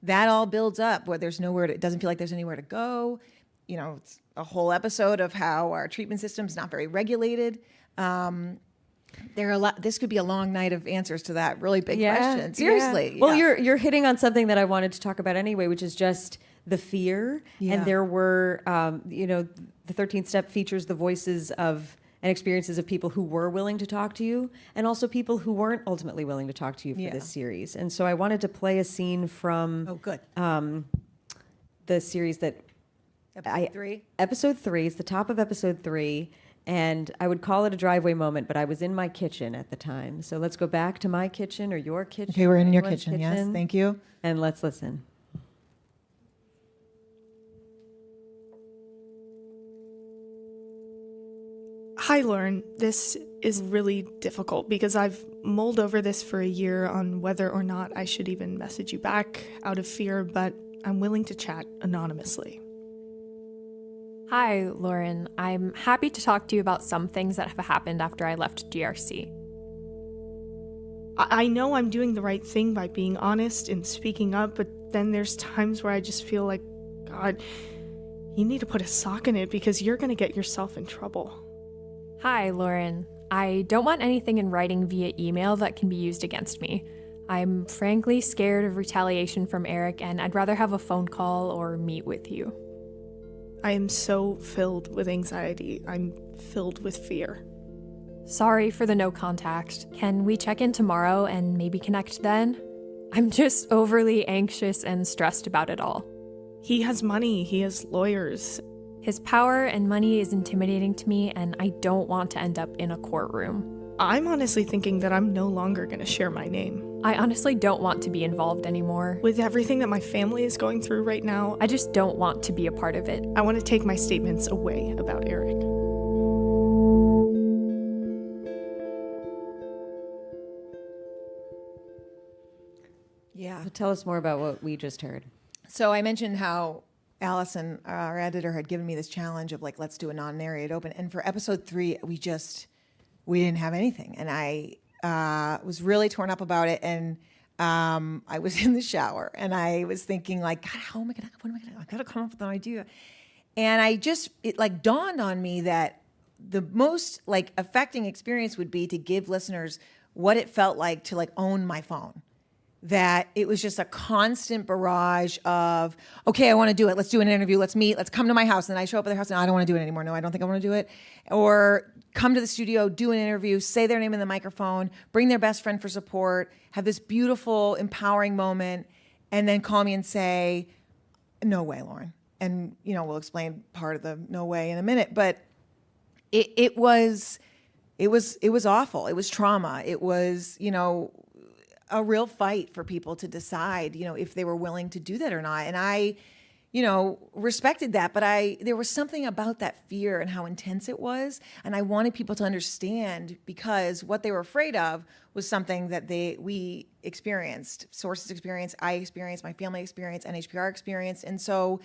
that all builds up where it doesn't feel like there's anywhere to go. It's a whole episode of how our treatment system's not very regulated. This could be a long night of answers to that really big question. Seriously. Yeah. Well, you're hitting on something that I wanted to talk about anyway, which is just the fear. Yeah. And there were, the 13th step features the voices of and experiences of people who were willing to talk to you, and also people who weren't ultimately willing to talk to you for this series. And so I wanted to play a scene from the series that Episode 3 is the top of episode 3, and I would call it a driveway moment, but I was in my kitchen at the time. So let's go back to my kitchen or your kitchen. Okay, we're in your kitchen. Yes, thank you. And let's listen. Hi, Lauren. This is really difficult because I've mulled over this for a year on whether or not I should even message you back out of fear, but I'm willing to chat anonymously. Hi, Lauren. I'm happy to talk to you about some things that have happened after I left GRC. I know I'm doing the right thing by being honest and speaking up, but then there's times where I just feel like, God, you need to put a sock in it because you're going to get yourself in trouble. Hi, Lauren. I don't want anything in writing via email that can be used against me. I'm frankly scared of retaliation from Eric, and I'd rather have a phone call or meet with you. I am so filled with anxiety. I'm filled with fear. Sorry for the no contact. Can we check in tomorrow and maybe connect then? I'm just overly anxious and stressed about it all. He has money. He has lawyers. His power and money is intimidating to me, and I don't want to end up in a courtroom. I'm honestly thinking that I'm no longer going to share my name. I honestly don't want to be involved anymore. With everything that my family is going through right now, I just don't want to be a part of it. I want to take my statements away about Eric. Yeah. So tell us more about what we just heard. So I mentioned how Allison, our editor, had given me this challenge of like, let's do a non-narrated open. And for episode 3, we didn't have anything. And I was really torn up about it. And I was in the shower and I was thinking like, God, I gotta come up with an idea. And it like dawned on me that the most like affecting experience would be to give listeners what it felt like to like own my phone. That it was just a constant barrage of, okay, I want to do it. Let's do an interview. Let's meet. Let's come to my house. And I show up at their house and I don't want to do it anymore. No, I don't think I want to do it. Or come to the studio, do an interview, say their name in the microphone, bring their best friend for support, have this beautiful, empowering moment, and then call me and say, no way, Lauren. And, we'll explain part of the no way in a minute. But it was awful. It was trauma. It was, a real fight for people to decide, if they were willing to do that or not. And I, respected that, but there was something about that fear and how intense it was. And I wanted people to understand because what they were afraid of was something that we experienced, sources experienced, I experienced, my family experienced, NHPR experienced. And so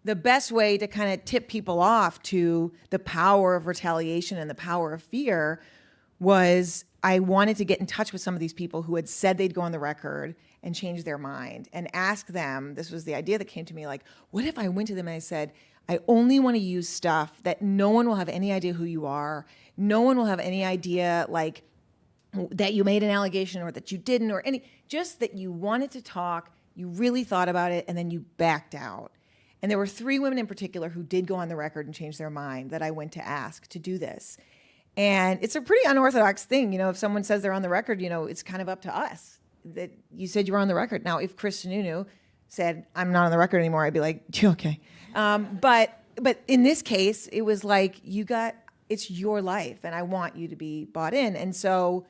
the best way to kind of tip people off to the power of retaliation and the power of fear was I wanted to get in touch with some of these people who had said they'd go on the record and change their mind and ask them, this was the idea that came to me, like, what if I went to them and I said, I only want to use stuff that no one will have any idea who you are. No one will have any idea, like, that you made an allegation or that you didn't or just that you wanted to talk, you really thought about it, and then you backed out. And there were 3 women in particular who did go on the record and change their mind that I went to ask to do this. And it's a pretty unorthodox thing. If someone says they're on the record, it's kind of up to us that you said you were on the record. Now, if Chris Sununu said, I'm not on the record anymore, I'd be like, okay. But in this case, it was like, it's your life and I want you to be bought in. And so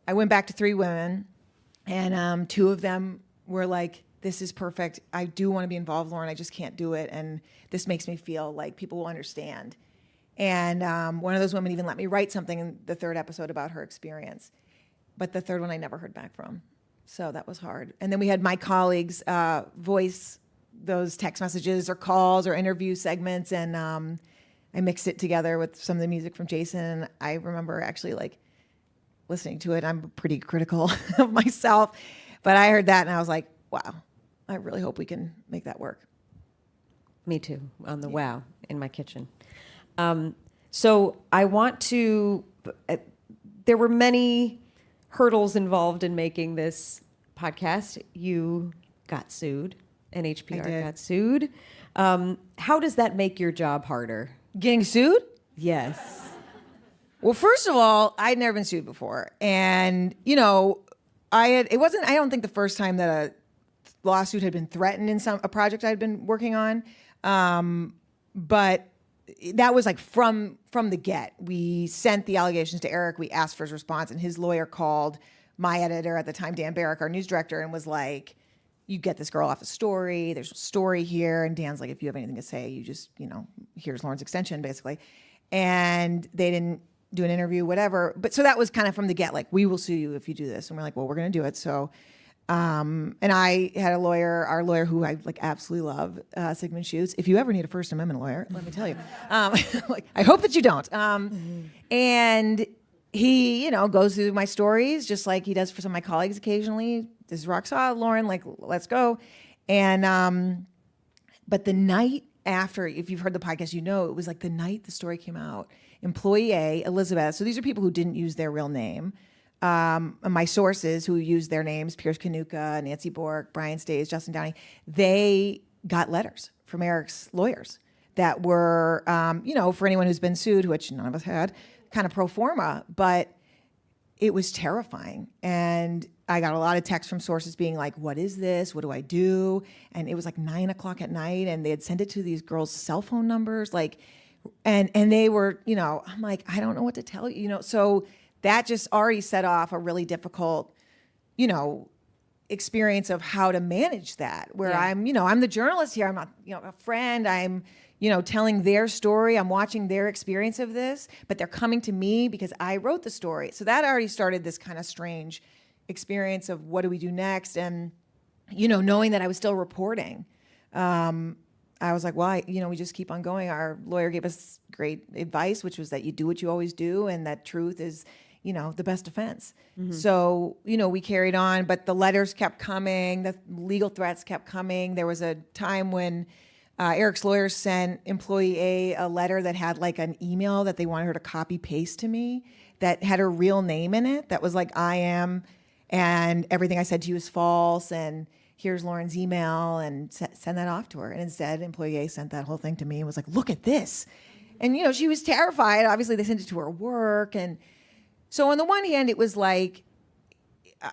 I went back to 3 women and 2 of them were like, this is perfect. I do want to be involved, Lauren. I just can't do it. And this makes me feel like people will understand. And one of those women even let me write something in the 3rd episode about her experience. But the 3rd one I never heard back from. So that was hard. And then we had my colleagues voice those text messages or calls or interview segments. And I mixed it together with some of the music from Jason. And I remember actually like listening to it. I'm pretty critical of myself. But I heard that and I was like, wow, I really hope we can make that work. Me too, on the wow in my kitchen. So I want to, there were many hurdles involved in making this podcast. You got sued, NHPR got sued. How does that make your job harder? Getting sued? Yes. Well, first of all, I'd never been sued before. And, it wasn't, I don't think the first time that a lawsuit had been threatened in a project I'd been working on. But that was like from the get. We sent the allegations to Eric. We asked for his response, and his lawyer called my editor at the time, Dan Barrick, our news director, and was like, you get this girl off a story. There's a story here. And Dan's like, if you have anything to say, you just, here's Lauren's extension, basically. and they didn't do an interview, whatever. But so that was kind of from the get, like, we will sue you if you do this. And we're like, well, we're going to do it. So, and I had a lawyer, our lawyer, who I like absolutely love, Sigmund Schutz. If you ever need a First Amendment lawyer, let me tell you, like, I hope that you don't. And he, goes through my stories just like he does for some of my colleagues occasionally. This is rock solid, Lauren, like, let's go. And, but the night after, if you've heard the podcast, it was like the night the story came out, employee A, Elizabeth, so these are people who didn't use their real name. My sources who used their names, Piers Kanuka, Nancy Bork, Brian Stays, Justin Downey, they got letters from Eric's lawyers that were, for anyone who's been sued, which none of us had, kind of pro forma, but it was terrifying. And I got a lot of texts from sources being like, what is this? What do I do? And it was like 9:00 at night, and they had sent it to these girls' cell phone numbers, like, and they were, I'm like, I don't know what to tell you, so that just already set off a really difficult, experience of how to manage that, where I'm the journalist here. I'm not, a friend. I'm, telling their story. I'm watching their experience of this, but they're coming to me because I wrote the story. So that already started this kind of strange experience of what do we do next? And, knowing that I was still reporting, I was like, well, we just keep on going. Our lawyer gave us great advice, which was that you do what you always do, and that truth is, the best defense. Mm-hmm. So, we carried on, but the letters kept coming, the legal threats kept coming. There was a time when Eric's lawyers sent employee A letter that had like an email that they wanted her to copy paste to me that had her real name in it. That was like, I am, and everything I said to you is false, and here's Lauren's email, and send that off to her. And instead, employee A sent that whole thing to me and was like, look at this. And, she was terrified. Obviously, they sent it to her work. And so on the one hand, it was like,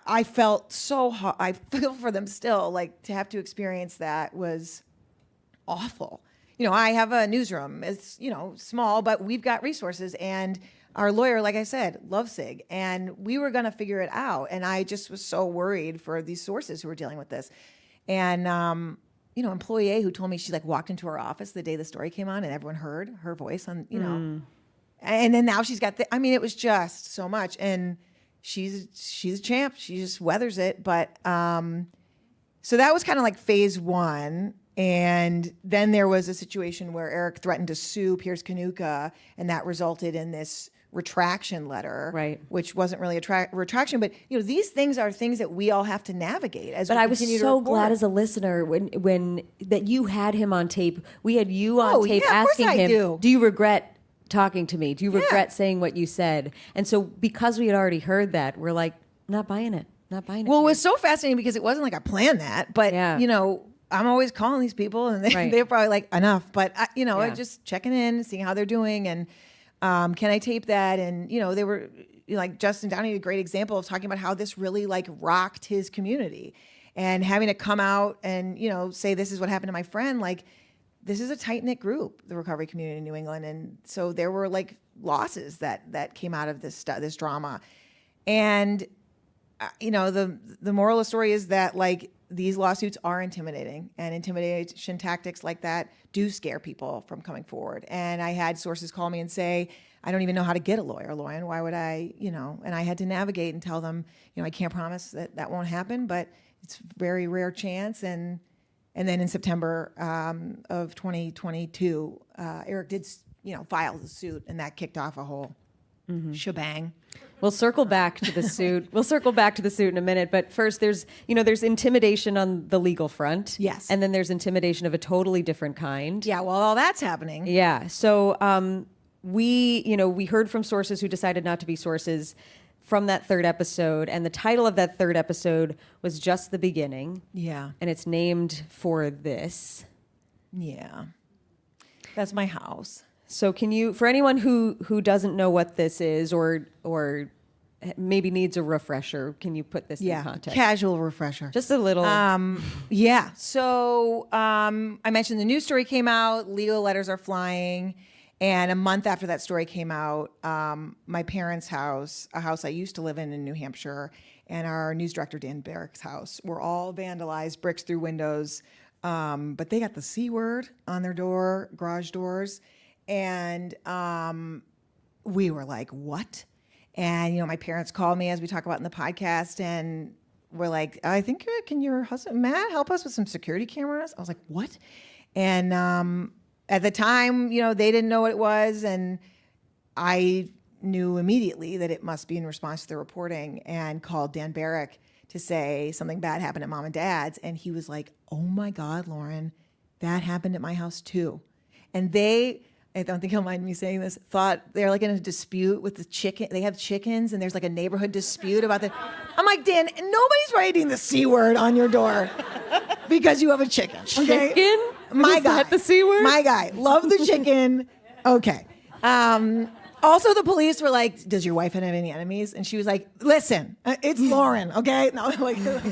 I felt so hard. I feel for them still, like, to have to experience that was awful. I have a newsroom. It's, small, but we've got resources. And our lawyer, like I said, loves SIG. And we were going to figure it out. And I just was so worried for these sources who were dealing with this. And, employee A, who told me she like walked into her office the day the story came on and everyone heard her voice on, and then now she's got it was just so much. And she's a champ. She just weathers it. But, so that was kind of like phase one. And then there was a situation where Eric threatened to sue Piers Kanuka, and that resulted in this retraction letter, right? Which wasn't really a retraction, but these things are things that we all have to navigate as. But we I was continue to so report. glad as a listener when that you had him on tape. We had you on tape yeah, of course asking I him, do you regret talking to me? Do you regret saying what you said? And so because we had already heard that, we're like, not buying it. Well, it was so fascinating because it wasn't like I planned that, but I'm always calling these people, and they're probably like, enough. But just checking in, seeing how they're doing, and can I tape that? And they were like Justin Downey, a great example of talking about how this really like rocked his community, and having to come out and say this is what happened to my friend. Like, this is a tight knit group, the recovery community in New England, and so there were like losses that came out of this drama, and the moral of the story is that like. These lawsuits are intimidating, and intimidation tactics like that do scare people from coming forward. And I had sources call me and say, I don't even know how to get a lawyer, Lauren. Why would I, and I had to navigate and tell them, I can't promise that won't happen, but it's a very rare chance. And then in September of 2022, Eric did, file the suit, and that kicked off a whole shebang. We'll circle back to the suit. In a minute. But first, there's intimidation on the legal front. Yes. And then there's intimidation of a totally different kind. Yeah, well, all that's happening. Yeah. So we heard from sources who decided not to be sources from that third episode. And the title of that third episode was Just the Beginning. Yeah. And it's named for this. Yeah. That's my house. So can you, for anyone who doesn't know what this is or maybe needs a refresher, can you put this in context? Casual refresher. Just a little. Yeah. So I mentioned the news story came out, legal letters are flying. And a month after that story came out, my parents' house, a house I used to live in New Hampshire, and our news director, Dan Barrick's house, were all vandalized, bricks through windows. But they got the C word on their garage doors. And we were like, what? And, my parents called me, as we talk about in the podcast, and we're like, I think, can your husband, Matt, help us with some security cameras? I was like, what? And at the time, they didn't know what it was. And I knew immediately that it must be in response to the reporting, and called Dan Barrick to say something bad happened at Mom and Dad's. And he was like, oh my God, Lauren, that happened at my house too. And they, I don't think he'll mind me saying this, thought they're like in a dispute with the chicken. They have chickens, and there's like a neighborhood dispute about the. I'm like, Dan, nobody's writing the C word on your door because you have a chicken. Okay? Chicken? My Is guy. that the C word? My guy. Love the chicken. Okay. Also, the police were like, does your wife have any enemies? And she was like, listen, it's Lauren, okay? No, like, no.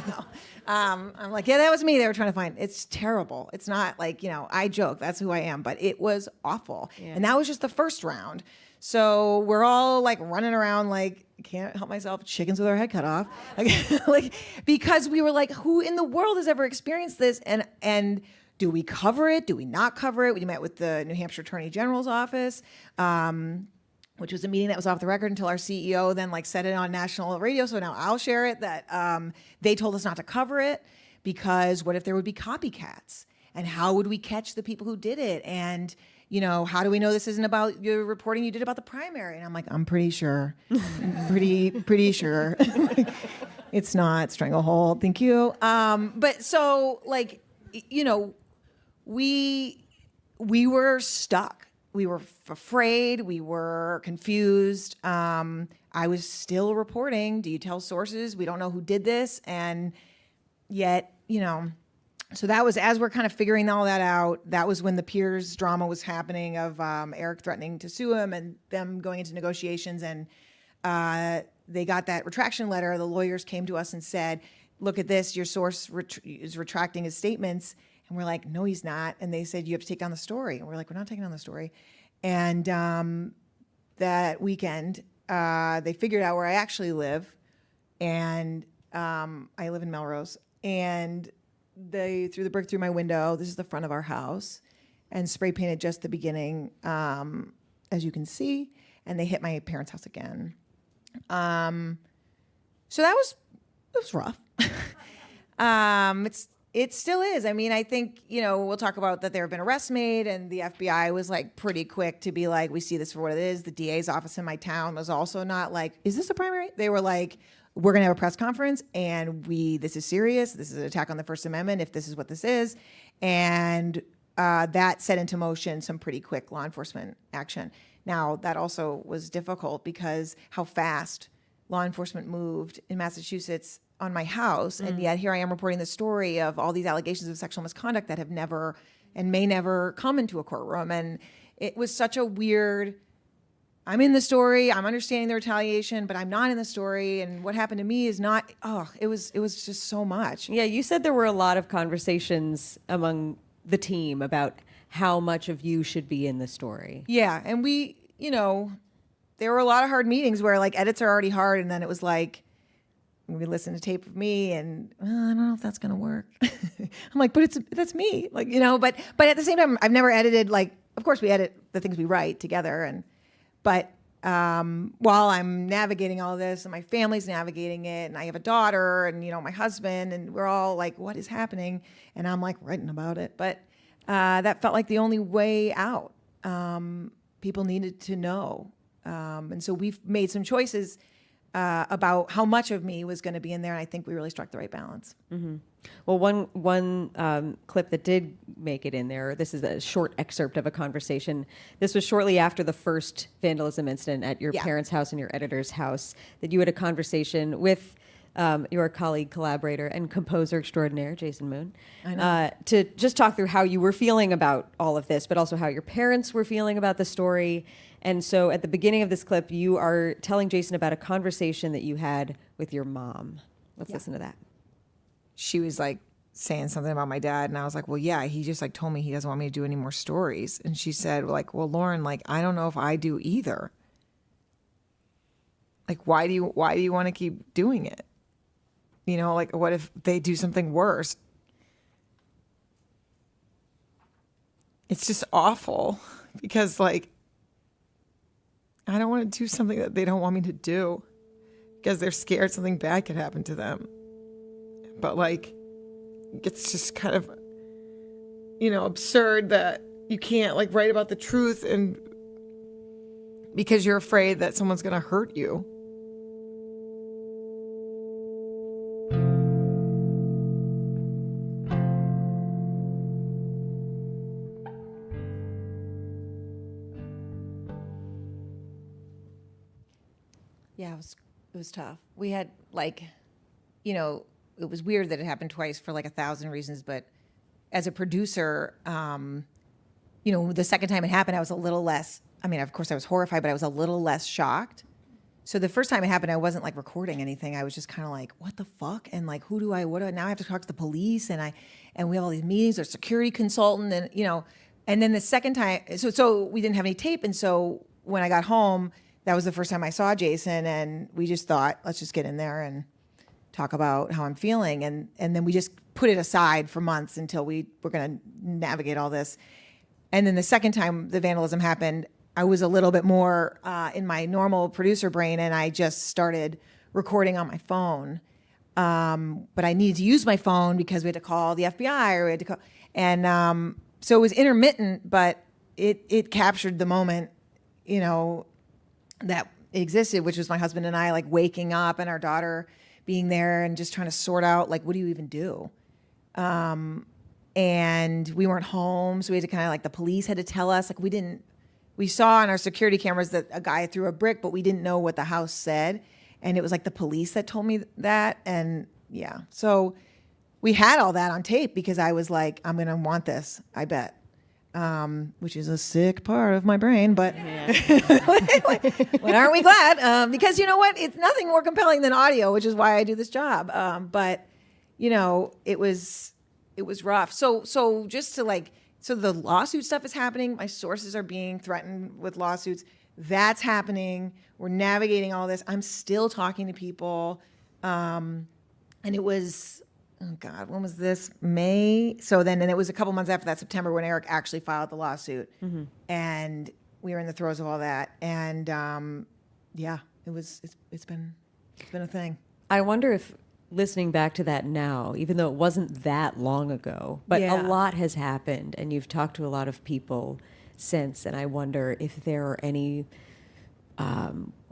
I'm like, yeah, that was me. They were trying to find. It's terrible. It's not like, I joke. That's who I am. But it was awful. Yeah. And that was just the first round. So we're all like running around like, can't help myself, chickens with our head cut off. Like, because we were like, who in the world has ever experienced this? And do we cover it? Do we not cover it? We met with the New Hampshire Attorney General's office, which was a meeting that was off the record until our CEO then said it on national radio. So now I'll share it that they told us not to cover it because what if there would be copycats? And how would we catch the people who did it? And, how do we know this isn't about your reporting you did about the primary? And I'm like, I'm pretty sure. pretty sure. It's not Stranglehold. Thank you. But so we were stuck. We were afraid. We were confused. I was still reporting. Do you tell sources? We don't know who did this. And yet, so that was, as we're kind of figuring all that out, that was when the Piers drama was happening of Eric threatening to sue him and them going into negotiations. And they got that retraction letter. The lawyers came to us and said, look at this. Your source is retracting his statements. And we're like, no, he's not. And they said, you have to take down the story. And we're like, we're not taking down the story. And that weekend, they figured out where I actually live. And I live in Melrose. And they threw the brick through my window. This is the front of our house. And spray painted just the beginning, as you can see. And they hit my parents' house again. So it was rough. It still is. I mean, I think, we'll talk about that there have been arrests made, and the FBI was pretty quick to be like, we see this for what it is. The DA's office in my town was also not like, is this a primary? They were like, we're going to have a press conference, and this is serious. This is an attack on the First Amendment if this is what this is. And that set into motion some pretty quick law enforcement action. Now, that also was difficult because how fast law enforcement moved in Massachusetts on my house. And yet here I am reporting the story of all these allegations of sexual misconduct that have never and may never come into a courtroom. And it was such a weird, I'm in the story, I'm understanding the retaliation, but I'm not in the story. And what happened to me is not, it was just so much. Yeah, you said there were a lot of conversations among the team about how much of you should be in the story. Yeah, and we, there were a lot of hard meetings where edits are already hard, and then it was like, we listen to tape of me and I don't know if that's going to work. I'm like, but that's me. But at the same time, I've never edited, of course we edit the things we write together. But while I'm navigating all this and my family's navigating it and I have a daughter and, my husband, and we're all like, what is happening? And I'm writing about it. But that felt like the only way out. People needed to know. And so we've made some choices about how much of me was going to be in there, and I think we really struck the right balance. Mm-hmm. Well, one clip that did make it in there, this is a short excerpt of a conversation. This was shortly after the first vandalism incident at your parents' house and your editor's house, that you had a conversation with your colleague, collaborator, and composer extraordinaire, Jason Moon, to just talk through how you were feeling about all of this, but also how your parents were feeling about the story. And so at the beginning of this clip, you are telling Jason about a conversation that you had with your mom. Let's listen to that. She was saying something about my dad, and I was like, well, yeah, he just told me he doesn't want me to do any more stories. And she said, well, Lauren, I don't know if I do either. Why do you want to keep doing it? What if they do something worse? It's just awful because like I don't want to do something that they don't want me to do because they're scared something bad could happen to them. But like, it's just kind of, absurd that you can't like write about the truth and because you're afraid that someone's going to hurt you. Yeah, it was tough. We had like, it was weird that it happened twice for like 1,000 reasons, but as a producer, the second time it happened, I was a little less, of course I was horrified, but I was a little less shocked. So the first time it happened, I wasn't like recording anything. I was just kind of like, what the fuck? And like, now I have to talk to the police and we have all these meetings, or security consultant and, and then the second time, so we didn't have any tape. And so when I got home, that was the first time I saw Jason, and we just thought, let's just get in there and talk about how I'm feeling. And then we just put it aside for months until we were going to navigate all this. And then the second time the vandalism happened, I was a little bit more in my normal producer brain, and I just started recording on my phone. But I needed to use my phone because we had to call the FBI, or we had to call, and so it was intermittent, but it captured the moment, that existed, which was my husband and I like waking up and our daughter being there and just trying to sort out like, what do you even do? And we weren't home, so we had to kind of like, the police had to tell us, like we saw on our security cameras that a guy threw a brick, but we didn't know what the house said. And it was like the police that told me that. And yeah, so we had all that on tape because I was like, I'm going to want this, I bet. Which is a sick part of my brain, but when aren't we glad? Because you know what? It's nothing more compelling than audio, which is why I do this job. But it was rough. So just to like, so the lawsuit stuff is happening. My sources are being threatened with lawsuits. That's happening. We're navigating all this. I'm still talking to people. And it was, oh God, when was this? May? So then, and it was a couple months after that, September, when Eric actually filed the lawsuit. Mm-hmm. And we were in the throes of all that. And yeah, it's been a thing. I wonder if, listening back to that now, even though it wasn't that long ago, but a lot has happened, and you've talked to a lot of people since, and I wonder if there are any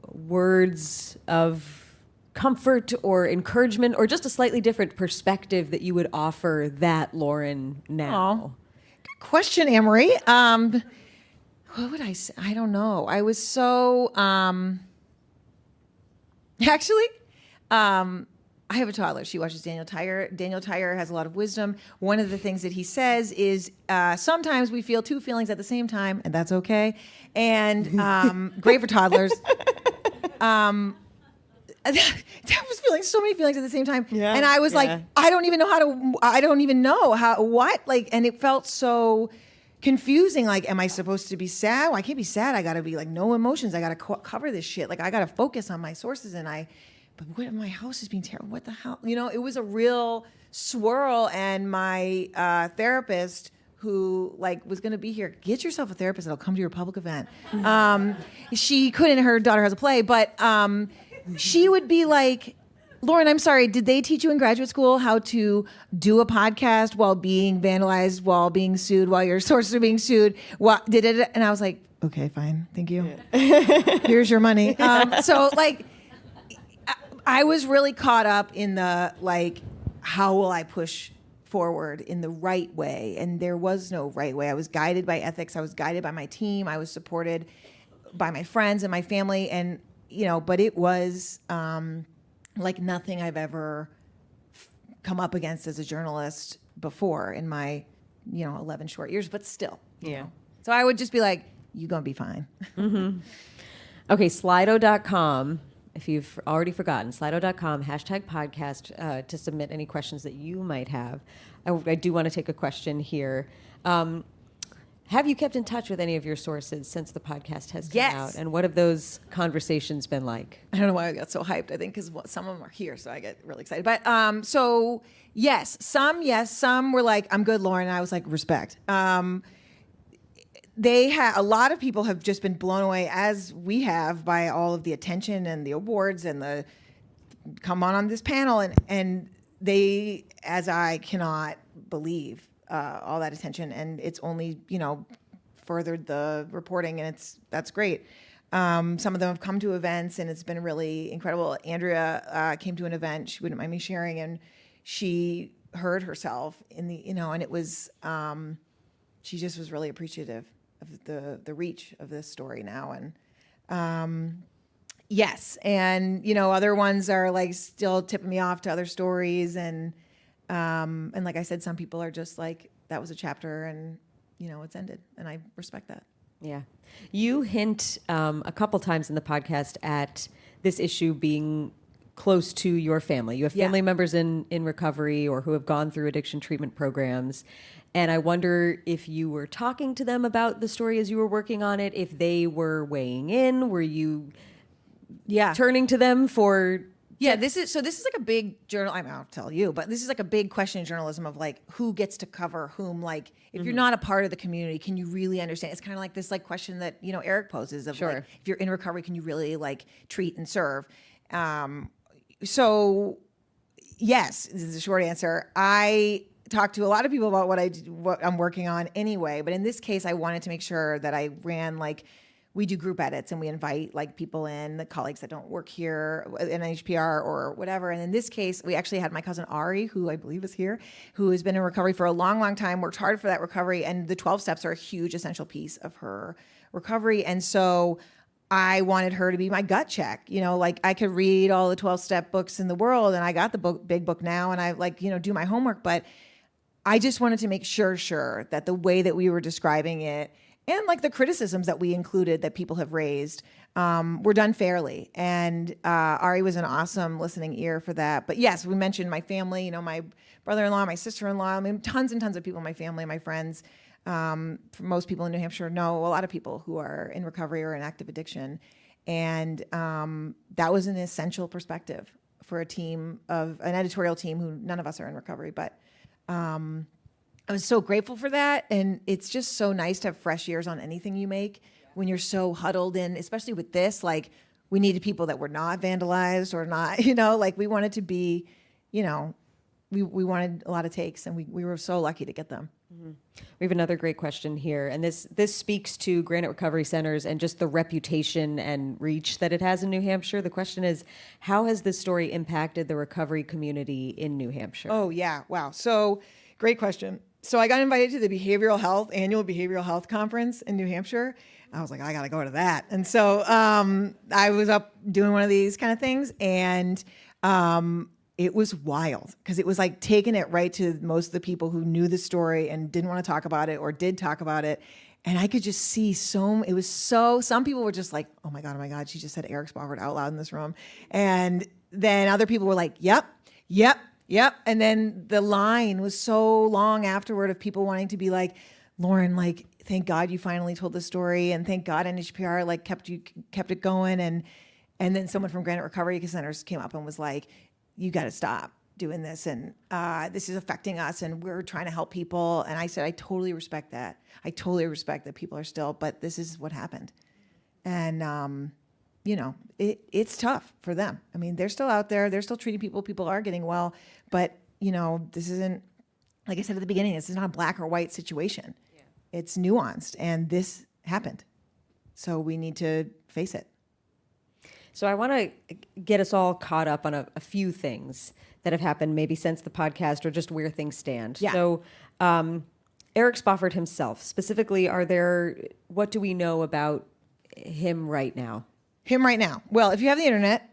words of comfort or encouragement or just a slightly different perspective that you would offer that Lauren now. Good question, Amory. What would I say? I don't know. I was so I have a toddler. She watches Daniel Tiger. Daniel Tiger has a lot of wisdom. One of the things that he says is sometimes we feel two feelings at the same time, and that's okay. And great for toddlers. I was feeling so many feelings at the same time. Yeah, and I was like, I don't even know what, and it felt so confusing. Like, am I supposed to be sad? Well, I can't be sad. I gotta be like, no emotions. I gotta cover this shit. Like, I gotta focus on my sources, but what if my house is being terrible? What the hell? It was a real swirl. And my therapist, who was going to be here, get yourself a therapist that'll come to your public event. She couldn't. Her daughter has a play, but she would be like, Lauren, I'm sorry, did they teach you in graduate school how to do a podcast while being vandalized, while being sued, while your sources are being sued? And I was like, okay, fine, thank you. Here's your money. I was really caught up in the, how will I push forward in the right way? And there was no right way. I was guided by ethics. I was guided by my team. I was supported by my friends and my family. And, but it was like nothing I've ever come up against as a journalist before in my, 11 short years, but still. You know. So I would just be like, you're going to be fine. Mm-hmm. Okay, Slido.com. If you've already forgotten, Slido.com, #podcast, to submit any questions that you might have. I do want to take a question here. Have you kept in touch with any of your sources since the podcast has come out? And what have those conversations been like? I don't know why I got so hyped. I think because some of them are here, so I get really excited. But so yes, some were like, I'm good, Lauren. And I was like, respect. a lot of people have just been blown away, as we have, by all of the attention and the awards and the come on this panel, and they, as I cannot believe all that attention, and it's only furthered the reporting, and that's great. Some of them have come to events, and it's been really incredible. Andrea came to an event, she wouldn't mind me sharing, and she heard herself in the, and it was, she just was really appreciative of the reach of this story now. And yes, and other ones are like still tipping me off to other stories, and like I said, some people are just like, that was a chapter, and it's ended, and I respect that. Yeah. You hint a couple times in the podcast at this issue being close to your family. You have family members in recovery or who have gone through addiction treatment programs. And I wonder if you were talking to them about the story as you were working on it, if they were weighing in, were you turning to them for... Yeah, this is like a big journal. I'll tell you, but this is like a big question in journalism of like who gets to cover whom. Like, if you're not a part of the community, can you really understand? It's kind of like this like question that Eric poses of like, if you're in recovery, can you really like treat and serve? So yes, this is a short answer. I talked to a lot of people about what I'm working on anyway, but in this case, I wanted to make sure that I ran like. We do group edits, and we invite like people in, the colleagues that don't work here at NHPR or whatever. And in this case, we actually had my cousin Ari, who I believe is here, who has been in recovery for a long, long time, worked hard for that recovery. And the 12 steps are a huge essential piece of her recovery. And so I wanted her to be my gut check. Like I could read all the 12-step books in the world, and I got the big book now, and I like, do my homework. But I just wanted to make sure that the way that we were describing it, and like the criticisms that we included that people have raised, were done fairly. And Ari was an awesome listening ear for that. But yes, we mentioned my family, my brother-in-law, my sister-in-law, I mean, tons and tons of people in my family, my friends. For most people in New Hampshire know a lot of people who are in recovery or in active addiction. And that was an essential perspective for an editorial team who none of us are in recovery, but I was so grateful for that. And it's just so nice to have fresh ears on anything you make when you're so huddled in, especially with this, like we needed people that were not vandalized or not, like we wanted to be, we wanted a lot of takes, and we were so lucky to get them. Mm-hmm. We have another great question here. And this speaks to Granite Recovery Centers and just the reputation and reach that it has in New Hampshire. The question is, how has this story impacted the recovery community in New Hampshire? Oh yeah. Wow. So great question. So I got invited to the annual behavioral health conference in New Hampshire. I was like, I got to go to that. And so I was up doing one of these kind of things, and it was wild because it was like taking it right to most of the people who knew the story and didn't want to talk about it or did talk about it. And I could just see some people were just like, oh my God, she just said Eric Spofford out loud in this room. And then other people were like, yep. And then the line was so long afterward of people wanting to be like, Lauren, like, thank God you finally told the story, and thank God NHPR like kept it going. And then someone from Granite Recovery Centers came up and was like, you got to stop doing this, and this is affecting us, and we're trying to help people. And I said, I totally respect that. I totally respect that people are still, but this is what happened. And it's tough for them. I mean, they're still out there. They're still treating people. People are getting well. But, this isn't, like I said at the beginning, this is not a black or white situation. Yeah. It's nuanced. And this happened. So we need to face it. So I want to get us all caught up on a few things that have happened maybe since the podcast or just where things stand. Yeah. So Eric Spofford himself, specifically, what do we know about him right now? Well, if you have the internet,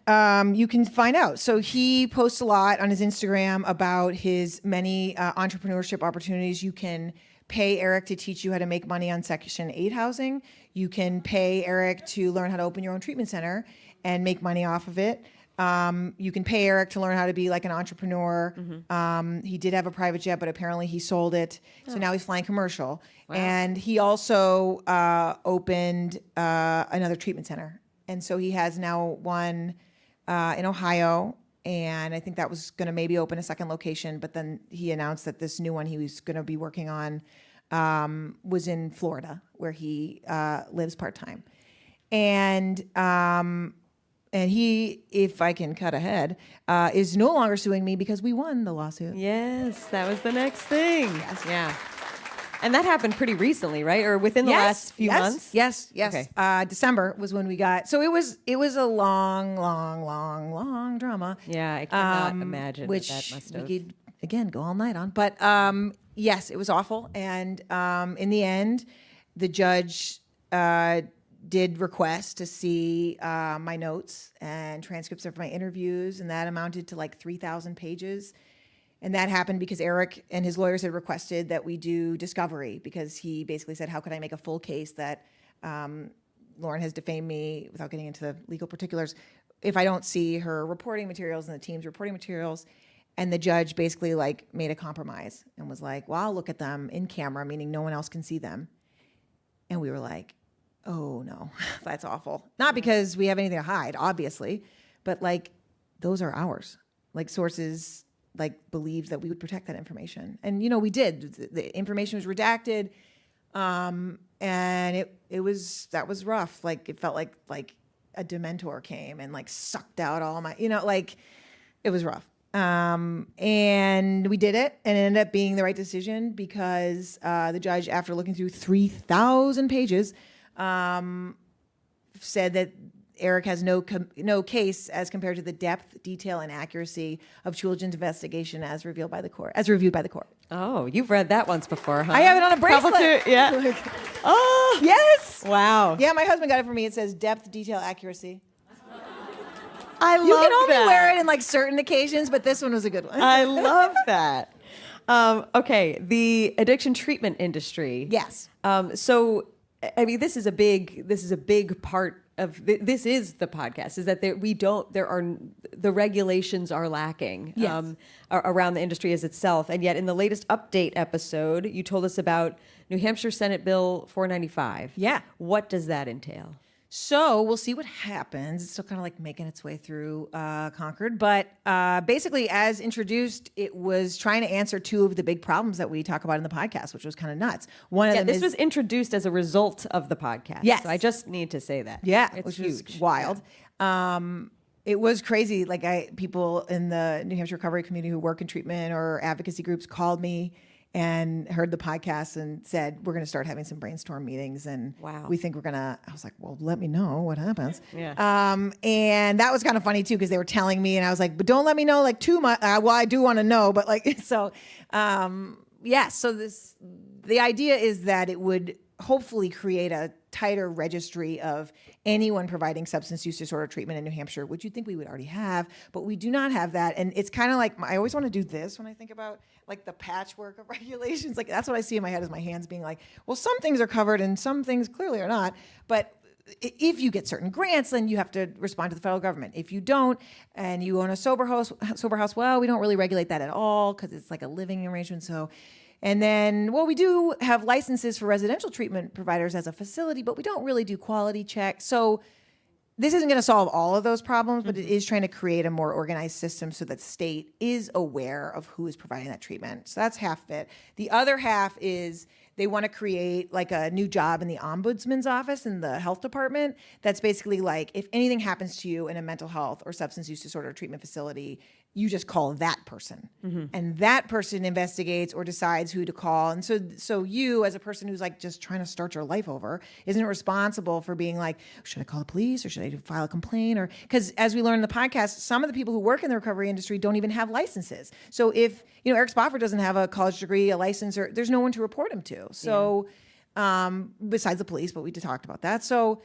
you can find out. So he posts a lot on his Instagram about his many entrepreneurship opportunities. You can pay Eric to teach you how to make money on Section 8 housing. You can pay Eric to learn how to open your own treatment center and make money off of it. You can pay Eric to learn how to be like an entrepreneur. Mm-hmm. He did have a private jet, but apparently he sold it. So now he's flying commercial. Wow. And he also opened another treatment center. And so he has now one in Ohio, and I think that was going to maybe open a second location, but then he announced that this new one he was going to be working on was in Florida, where he lives part-time. And he, if I can cut ahead, is no longer suing me because we won the lawsuit. Yes, that was the next thing. Yes. Yeah. And that happened pretty recently, right? Or within the last few months? Yes. Okay. December was when we got. So it was a long drama. Yeah, I cannot imagine which what that must we have. could again go all night on. But yes, it was awful. And in the end, the judge did request to see my notes and transcripts of my interviews, and that amounted to like 3,000 pages. And that happened because Eric and his lawyers had requested that we do discovery, because he basically said, how could I make a full case that Lauren has defamed me, without getting into the legal particulars, if I don't see her reporting materials and the team's reporting materials. And the judge basically like made a compromise and was like, well, I'll look at them in camera, meaning no one else can see them. And we were like, oh no, that's awful. Not because we have anything to hide, obviously, but like those are ours. Like sources like believed that we would protect that information. And we did. The information was redacted. And that was rough. Like it felt like a Dementor came and like sucked out all my, it was rough. And we did it, and it ended up being the right decision because the judge, after looking through 3,000 pages, said that Eric has no case as compared to the depth, detail, and accuracy of Chooljian's investigation as reviewed by the court. Oh, you've read that once before, huh? I have it on a bracelet. Yeah. Oh, yes. Wow. Yeah, my husband got it for me. It says depth, detail, accuracy. I love You can only that. wear it in like certain occasions, but this one was a good one. I love that. Okay, the addiction treatment industry. Yes. So, I mean, this is a big part of this is the podcast, is that the regulations are lacking around the industry as itself. And yet in the latest update episode, you told us about New Hampshire Senate Bill 495. Yeah. What does that entail? So we'll see what happens. It's still kind of like making its way through Concord. But basically, as introduced, it was trying to answer two of the big problems that we talk about in the podcast, which was kind of nuts. One of them this was introduced as a result of the podcast. Yes. So I just need to say that. Yeah, It's which huge. was wild. It was crazy. Like people in the New Hampshire recovery community who work in treatment or advocacy groups called me and heard the podcast and said, we're going to start having some brainstorm meetings. And we think we're going to, I was like, well, let me know what happens. Yeah. And that was kind of funny too, because they were telling me and I was like, but don't let me know like too much. Well, I do want to know, but like, so, so the idea is that it would hopefully create a tighter registry of anyone providing substance use disorder treatment in New Hampshire, which you'd think we would already have, but we do not have that. And it's kind of like, I always want to do this when I think about like the patchwork of regulations. Like that's what I see in my head, is my hands being like, well, some things are covered and some things clearly are not. But if you get certain grants, then you have to respond to the federal government. If you don't, and you own a sober house, well, we don't really regulate that at all because it's like a living arrangement. So, and then, well, we do have licenses for residential treatment providers as a facility, but we don't really do quality checks. So this isn't going to solve all of those problems, but it is trying to create a more organized system so that state is aware of who is providing that treatment. So that's half of it. The other half is they want to create like a new job in the ombudsman's office in the health department. That's basically like, if anything happens to you in a mental health or substance use disorder treatment facility, you just call that person. And that person investigates or decides who to call. And so you, as a person who's like just trying to start your life over, isn't responsible for being like, should I call the police or should I file a complaint? Or because as we learned in the podcast, some of the people who work in the recovery industry don't even have licenses. So if, Eric Spofford doesn't have a college degree, a license, or there's no one to report him to. So besides the police, but we talked about that. So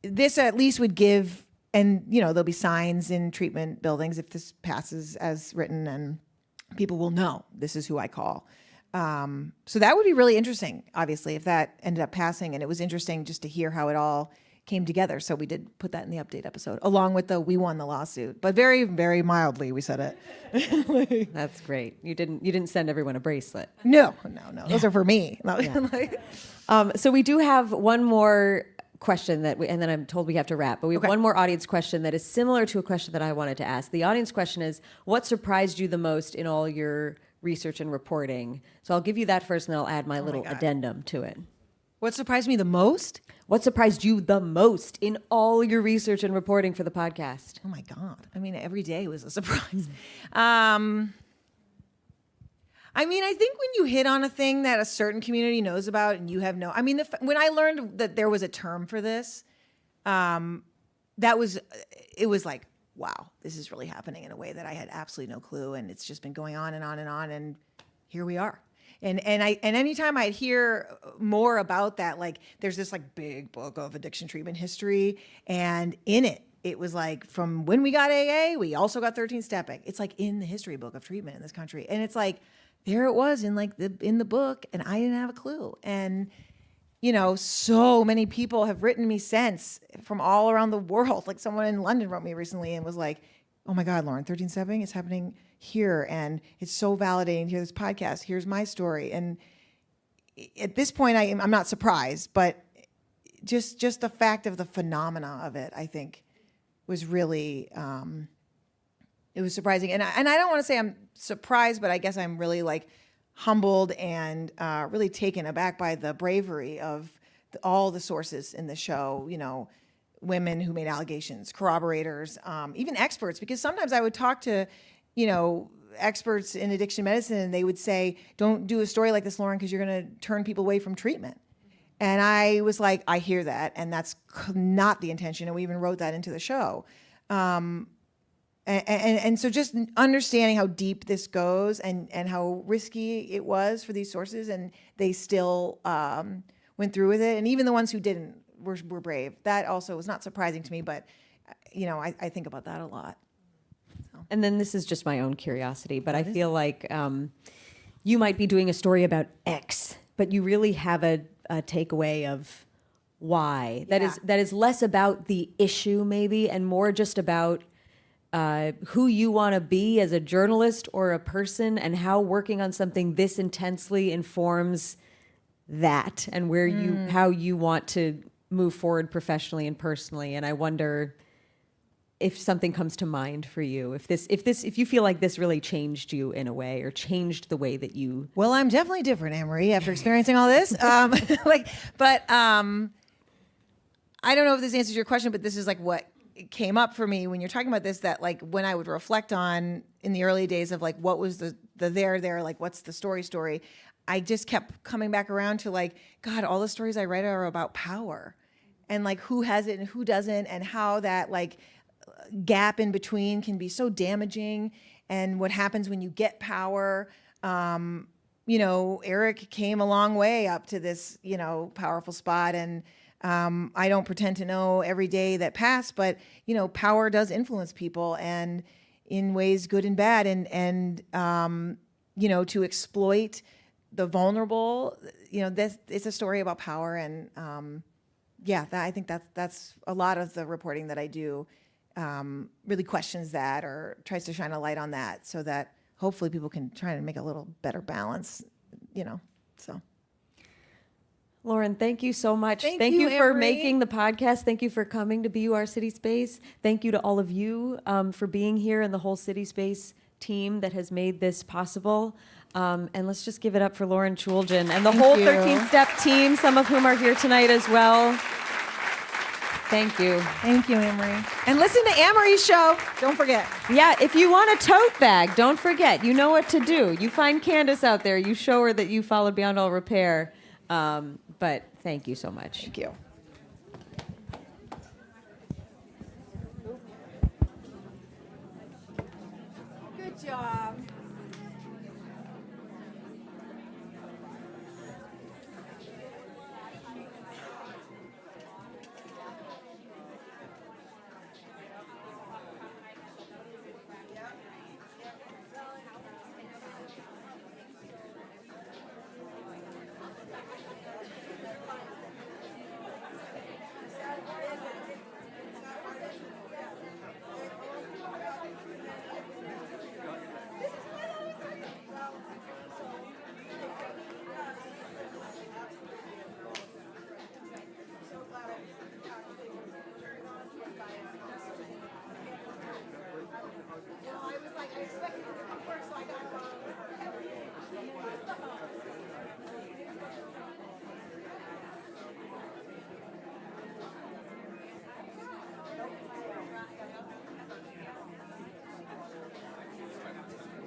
this at least would give, and there'll be signs in treatment buildings if this passes as written, and people will know this is who I call. So that would be really interesting, obviously, if that ended up passing. And it was interesting just to hear how it all came together. So we did put that in the update episode, along with we won the lawsuit, but very, very mildly we said it. That's great. You didn't send everyone a bracelet. No. Those are for me. So we do have one more question and then I'm told we have to wrap, but we have one more audience question that is similar to a question that I wanted to ask. The audience question is, what surprised you the most in all your research and reporting. So I'll give you that first, and then I'll add my little God. addendum to it. What surprised me the most? What surprised you the most in all your research and reporting for the podcast? Oh my God. I mean, every day was a surprise. I mean, I think when you hit on a thing that a certain community knows about and you have no, I mean, when I learned that there was a term for this, it was like, wow, this is really happening in a way that I had absolutely no clue. And it's just been going on and on and on. And here we are. And anytime I'd hear more about that, like there's this like big book of addiction treatment history, and in it was like from when we got AA, we also got 13-stepping. It's like in the history book of treatment in this country. And it's like, there it was in the book, and I didn't have a clue. And, so many people have written me since from all around the world. Like someone in London wrote me recently and was like, oh my God, Lauren, 13-stepping is happening here. And it's so validating to hear this podcast. Here's my story. And at this point, I'm not surprised, but just the fact of the phenomena of it, I think, was really, it was surprising. And I don't want to say I'm surprised, but I guess I'm really like humbled and really taken aback by the bravery of all the sources in the show, women who made allegations, corroborators, even experts, because sometimes I would talk to, experts in addiction medicine, and they would say, don't do a story like this, Lauren, because you're going to turn people away from treatment. And I was like, I hear that, and that's not the intention. And we even wrote that into the show. And so just understanding how deep this goes and how risky it was for these sources, and they still went through with it. And even the ones who didn't were brave. That also was not surprising to me, but I think about that a lot. So. And then this is just my own curiosity, but I feel like you might be doing a story about X, but you really have a takeaway of Y. That is less about the issue maybe, and more just about who you want to be as a journalist or a person, and how working on something this intensely informs that, and where how you want to move forward professionally and personally. And I wonder if something comes to mind for you, if you feel like this really changed you in a way, or changed the way that you. Well, I'm definitely different, Amory, after experiencing all this. But I don't know if this answers your question, but this is like what came up for me when you're talking about this, that like when I would reflect on in the early days of like what was the there, like what's the story, I just kept coming back around to like, God, all the stories I write are about power, and like who has it and who doesn't, and how that like gap in between can be so damaging, and what happens when you get power. Eric came a long way up to this, powerful spot, and I don't pretend to know every day that passed, but power does influence people, and in ways good and bad, and to exploit the vulnerable. It's a story about power, and I think that's a lot of the reporting that I do. Really questions that, or tries to shine a light on that, so that hopefully people can try to make a little better balance. So. Lauren, thank you so much. Thank you, for Amory. making the podcast. Thank you for coming to BUR CitySpace. Thank you to all of you for being here, and the whole CitySpace team that has made this possible. And let's just give it up for Lauren Chooljian and the whole 13-step team, some of whom are here tonight as well. Thank you. Thank you, Amory. And listen to Amory's show. Don't forget. Yeah, if you want a tote bag, don't forget. You know what to do. You find Candace out there. You show her that you followed Beyond All Repair. But thank you so much. Thank you. Good job.